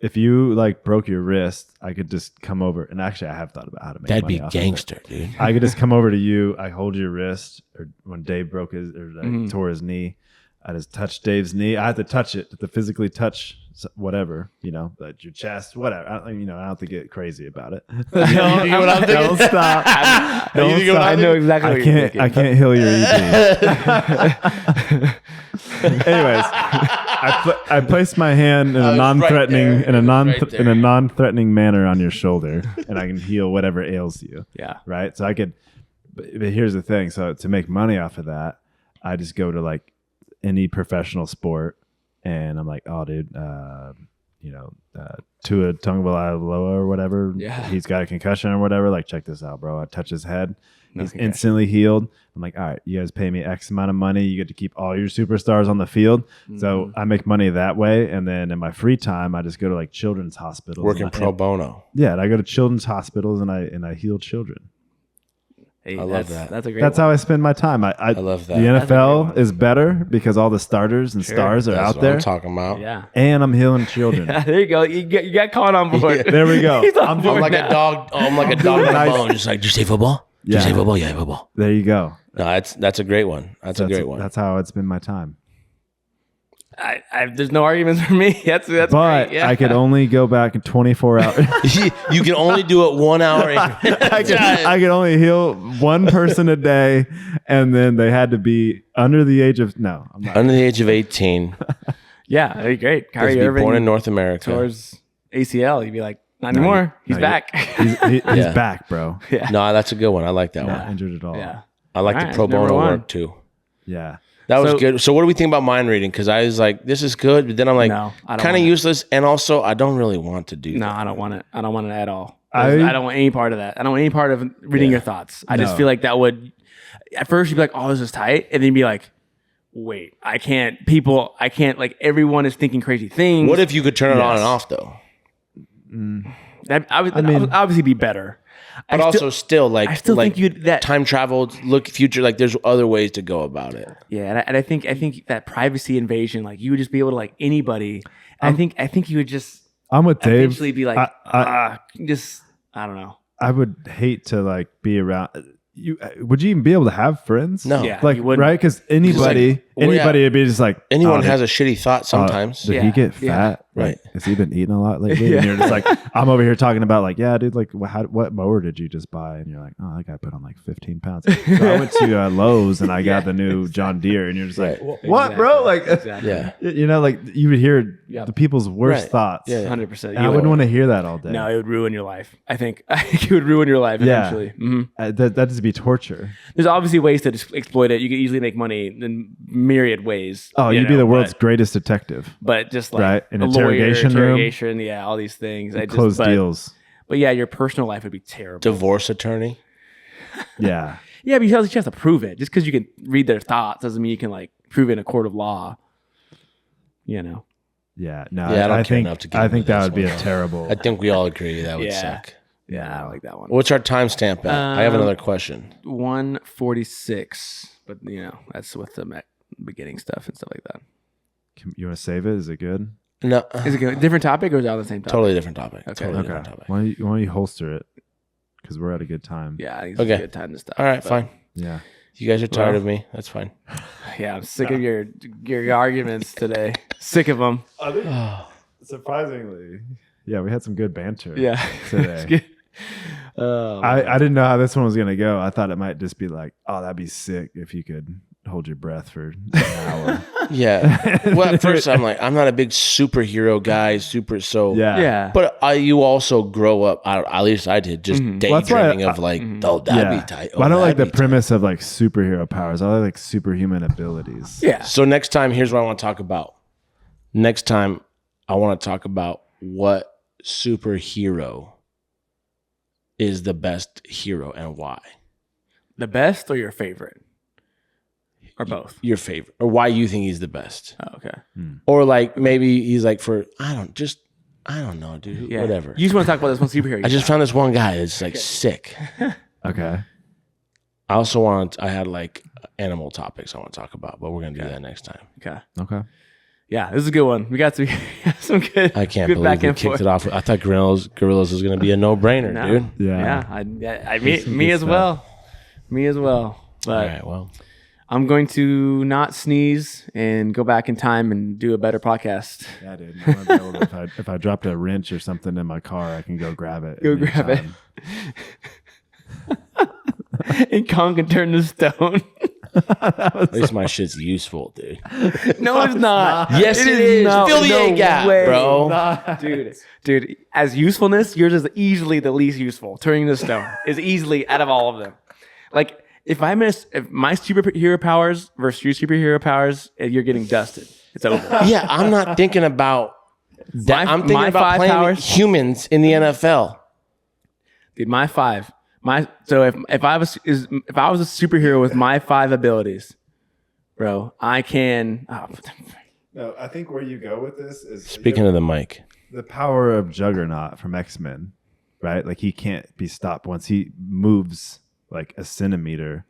if you like broke your wrist, I could just come over and actually I have thought about how to make that'd money be off gangster, dude. Of it. I could just come over to you, I hold your wrist, or when Dave broke his or like, Mhm. tore his knee, I just touch Dave's knee. I had to touch it to physically touch whatever, like your chest, whatever. I don't have to get crazy about it. You know what I'm thinking? Don't stop. You Don't think what stop. I know exactly what you're thinking. I can't heal your ED. Anyways, I placed my hand in I a was non-threatening right there. in a It was non right there. in a non-threatening manner on your shoulder, and I can heal whatever ails you. Yeah. Right. So I could. But here's the thing. So to make money off of that, I just go to like any professional sport, and I'm like, oh, dude, Tua Tagovailoa or whatever. Yeah. He's got a concussion or whatever. Like, check this out, bro. I touch his head. No He's concussion. instantly healed. I'm like, all right, you guys pay me X amount of money. You get to keep all your superstars on the field. So I make money that way. And then in my free time, I just go to like children's hospitals. Working and pro bono. Yeah, and I go to children's hospitals and I heal children. Hey, I love that's, that. That's a great That's one. how I spend my time. I love that. The That's a great NFL one. is better because all the starters and stars are That's out what there, I'm talking about. Yeah. and I'm healing children. There you go. You got caught on board. There we go. He's on I'm board I'm like now. a dog. I'm like a dog on nice. a bone. Just like, did you say football? Did you Yeah. say football? Yeah, football. There you go. No, that's a great one. That's a great one. That's how it's been my time. There's no arguments for me. That's But great. Yeah. I could only go back in 24 hours. You can only do it 1 hour. I could only heal one person a day, and then they had to be under the age of no. I'm not. Under the age of 18, Yeah, that'd be great. to Kyrie be Irving born in North America. towards ACL. You'd be like, not anymore. He's no, back. He's Yeah. back, bro. yeah. No, that's a good one. I like that Not one. injured at all. Yeah. I like All the right, pro number bono one. work too. Yeah. That was So- good. So what do we think about mind reading? Because I was like, this is good, but then I'm like, No, I don't kind of want it. useless, and also I don't really want to do No, that. I don't want it. I don't want it at all. I- I don't want any part of that. I don't want any part of reading your thoughts. I just No. feel like that would, at first you'd be like, oh, this is tight. And then you'd be like, wait, I can't, like everyone is thinking crazy things. What if you could turn it on Yes. and off though? that, I would mean- obviously be better. But also still like I still like think you'd, that, time travel, look future. Like there's other ways to go about it. yeah. And I think that privacy invasion, like you would just be able to like anybody. I think you would just I'm with Dave. eventually be like, I don't know. I would hate to like be around you. Would you even be able to have friends? No. Yeah. Like you wouldn't. right? Because anybody, well, yeah. would be just like Anyone oh, has a shitty thought sometimes. Did Yeah. he get Yeah. fat? Right. Like, has he been eating a lot lately? And you're just like, I'm over here talking about like, yeah, dude, like, what mower did you just buy? And you're like, oh, that guy put on like 15 pounds. So I went to Lowe's and I got the new John Deere, and you're just like, Right. what, bro? Like, Exactly. yeah. like you would hear Yeah. the people's worst Right. thoughts. Yeah. 100%. And I wouldn't want to hear that all day. No, it would ruin your life. I think it would ruin your life Yeah. eventually. hmm That'd just be torture. There's obviously ways to just exploit it. You could easily make money in myriad ways. Oh, you you'd be know, the world's but, greatest detective. but just like Right, an a lawyer, interrogation room. interrogation, yeah, all these things. Close deals. But yeah, your personal life would be terrible. Divorce attorney. Yeah. Yeah, but you also have to prove it. Just because you can read their thoughts doesn't mean you can like prove it in a court of law. You know. Yeah. No, Yeah, I don't care think enough to get I into think that this would be one, a though. terrible. I think we all agree that would Yeah. suck. Yeah, I like that one. What's our timestamp at? I have Um, another question. 146, but you know that's with the beginning stuff and stuff like that. You want to save it? Is it good? No, Is it a different topic or is it on the same topic? totally different topic. Okay. Totally Okay. different topic. Mm-hmm. Why don't you holster it? Because we're at a good time. Yeah, I think it's Okay. a good time to stop. All right, but- fine. Yeah. You guys are tired Well- of me. That's fine. Yeah, I'm sick of your arguments today. Sick of them. Surprisingly, yeah, we had some good banter. Yeah. Today. Oh, I didn't know how this one was gonna go. I thought it might just be like, oh, that'd be sick if you could hold your breath for an hour. Yeah. Well, at first I'm like, I'm not a big superhero guy. Yeah. yeah. But you also grow up. At least I did. Just Mhm. Well, that's why daydreaming of like, oh, that'd be tight. Oh, But I don't like the that'd be tight. premise of like superhero powers. I like superhuman abilities. yeah. So next time, here's what I want to talk about. Next time, I want to talk about what superhero is the best hero and why. The best or your favorite? Or both? Your favorite, or why you think he's the best. Oh, okay. Or like maybe he's like I don't know, dude. Yeah. Whatever. You just want to talk about this one superhero. I just found this one guy that's like sick. Okay. I also I had like animal topics I want to talk about, but we're gonna do that next time. Okay. Okay. Yeah, this is a good one. We got some good. I can't good believe back we and kicked forth. it off. I thought Gorillas was gonna be a no-brainer, No. dude. Yeah. Me good as stuff. well. Me as well. But All right, well, I'm going to not sneeze and go back in time and do a better podcast. Yeah, dude. I wanna be able to- if I dropped a wrench or something in my car, I can go grab it. Go grab it. And Kong can turn to stone. at least my shit's useful, dude. No, it's not. Yes, it is. not. Fill the A gap, way. bro. Dude, as usefulness, yours is easily the least useful. Turning to stone is easily out of all of them. Like, if my superhero powers versus your superhero powers, you're getting dusted. It's over. Yeah, I'm not thinking about that. I'm thinking my about 5 playing powers- humans in the NFL. Dude, my 5. If I was a superhero with my 5 abilities, bro, I can. Oh, No, I think where you go with this is Speaking of the mic, the power of Juggernaut from X-Men, right? Like he can't be stopped once he moves like a centimeter.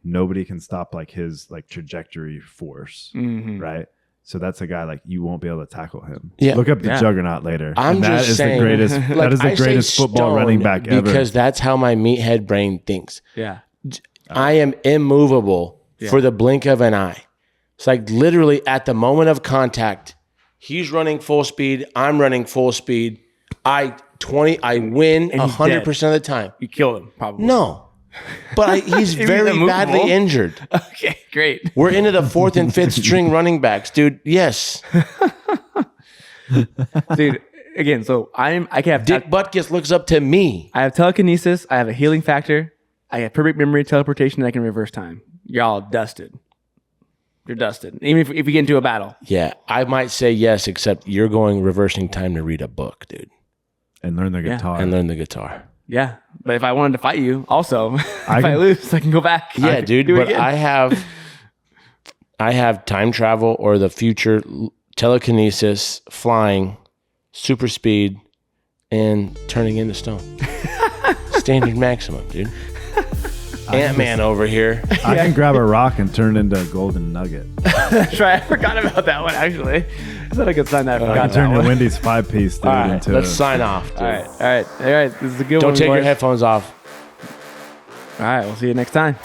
Nobody can stop like his like trajectory force, right? So that's a guy like you won't be able to tackle him. Yeah. Look up the Yeah. Juggernaut later. I'm And just saying, the greatest. like, that is the I say greatest football stone running back ever. because that's how my meathead brain thinks. yeah. I am immovable for the blink of an eye. It's like literally at the moment of contact, he's running full speed, I'm running full speed. I win And he's 100% of the time. You killed him, probably. No. But he's He's very immovable. badly injured. Okay, great. We're into the 4th and 5th string running backs, dude. Yes. Dude, again, so I can have Dick Butkus looks up to me. I have telekinesis, I have a healing factor, I have perfect memory, teleportation, and I can reverse time. You're all dusted. You're dusted. Even if you get into a battle. Yeah, I might say yes, except you're going reversing time to read a book, dude, and learn the guitar. and learn the guitar. Yeah. But if I wanted to fight you, also, if I can- lose, I can go back. Yeah, I can dude, do it but again. I have time travel or the future, telekinesis, flying, super speed, and turning into stone. Standard maximum, dude. Ant-Man over here. I can grab a rock and turn it into a golden nugget. That's right. I forgot about that one, actually. Is that a good sign that I I forgot can that turn your one? Wendy's 5-piece dude All right, into. let's sign off, dude. All right. This is a good one. Don't take your boys. headphones off. All right. We'll see you next time.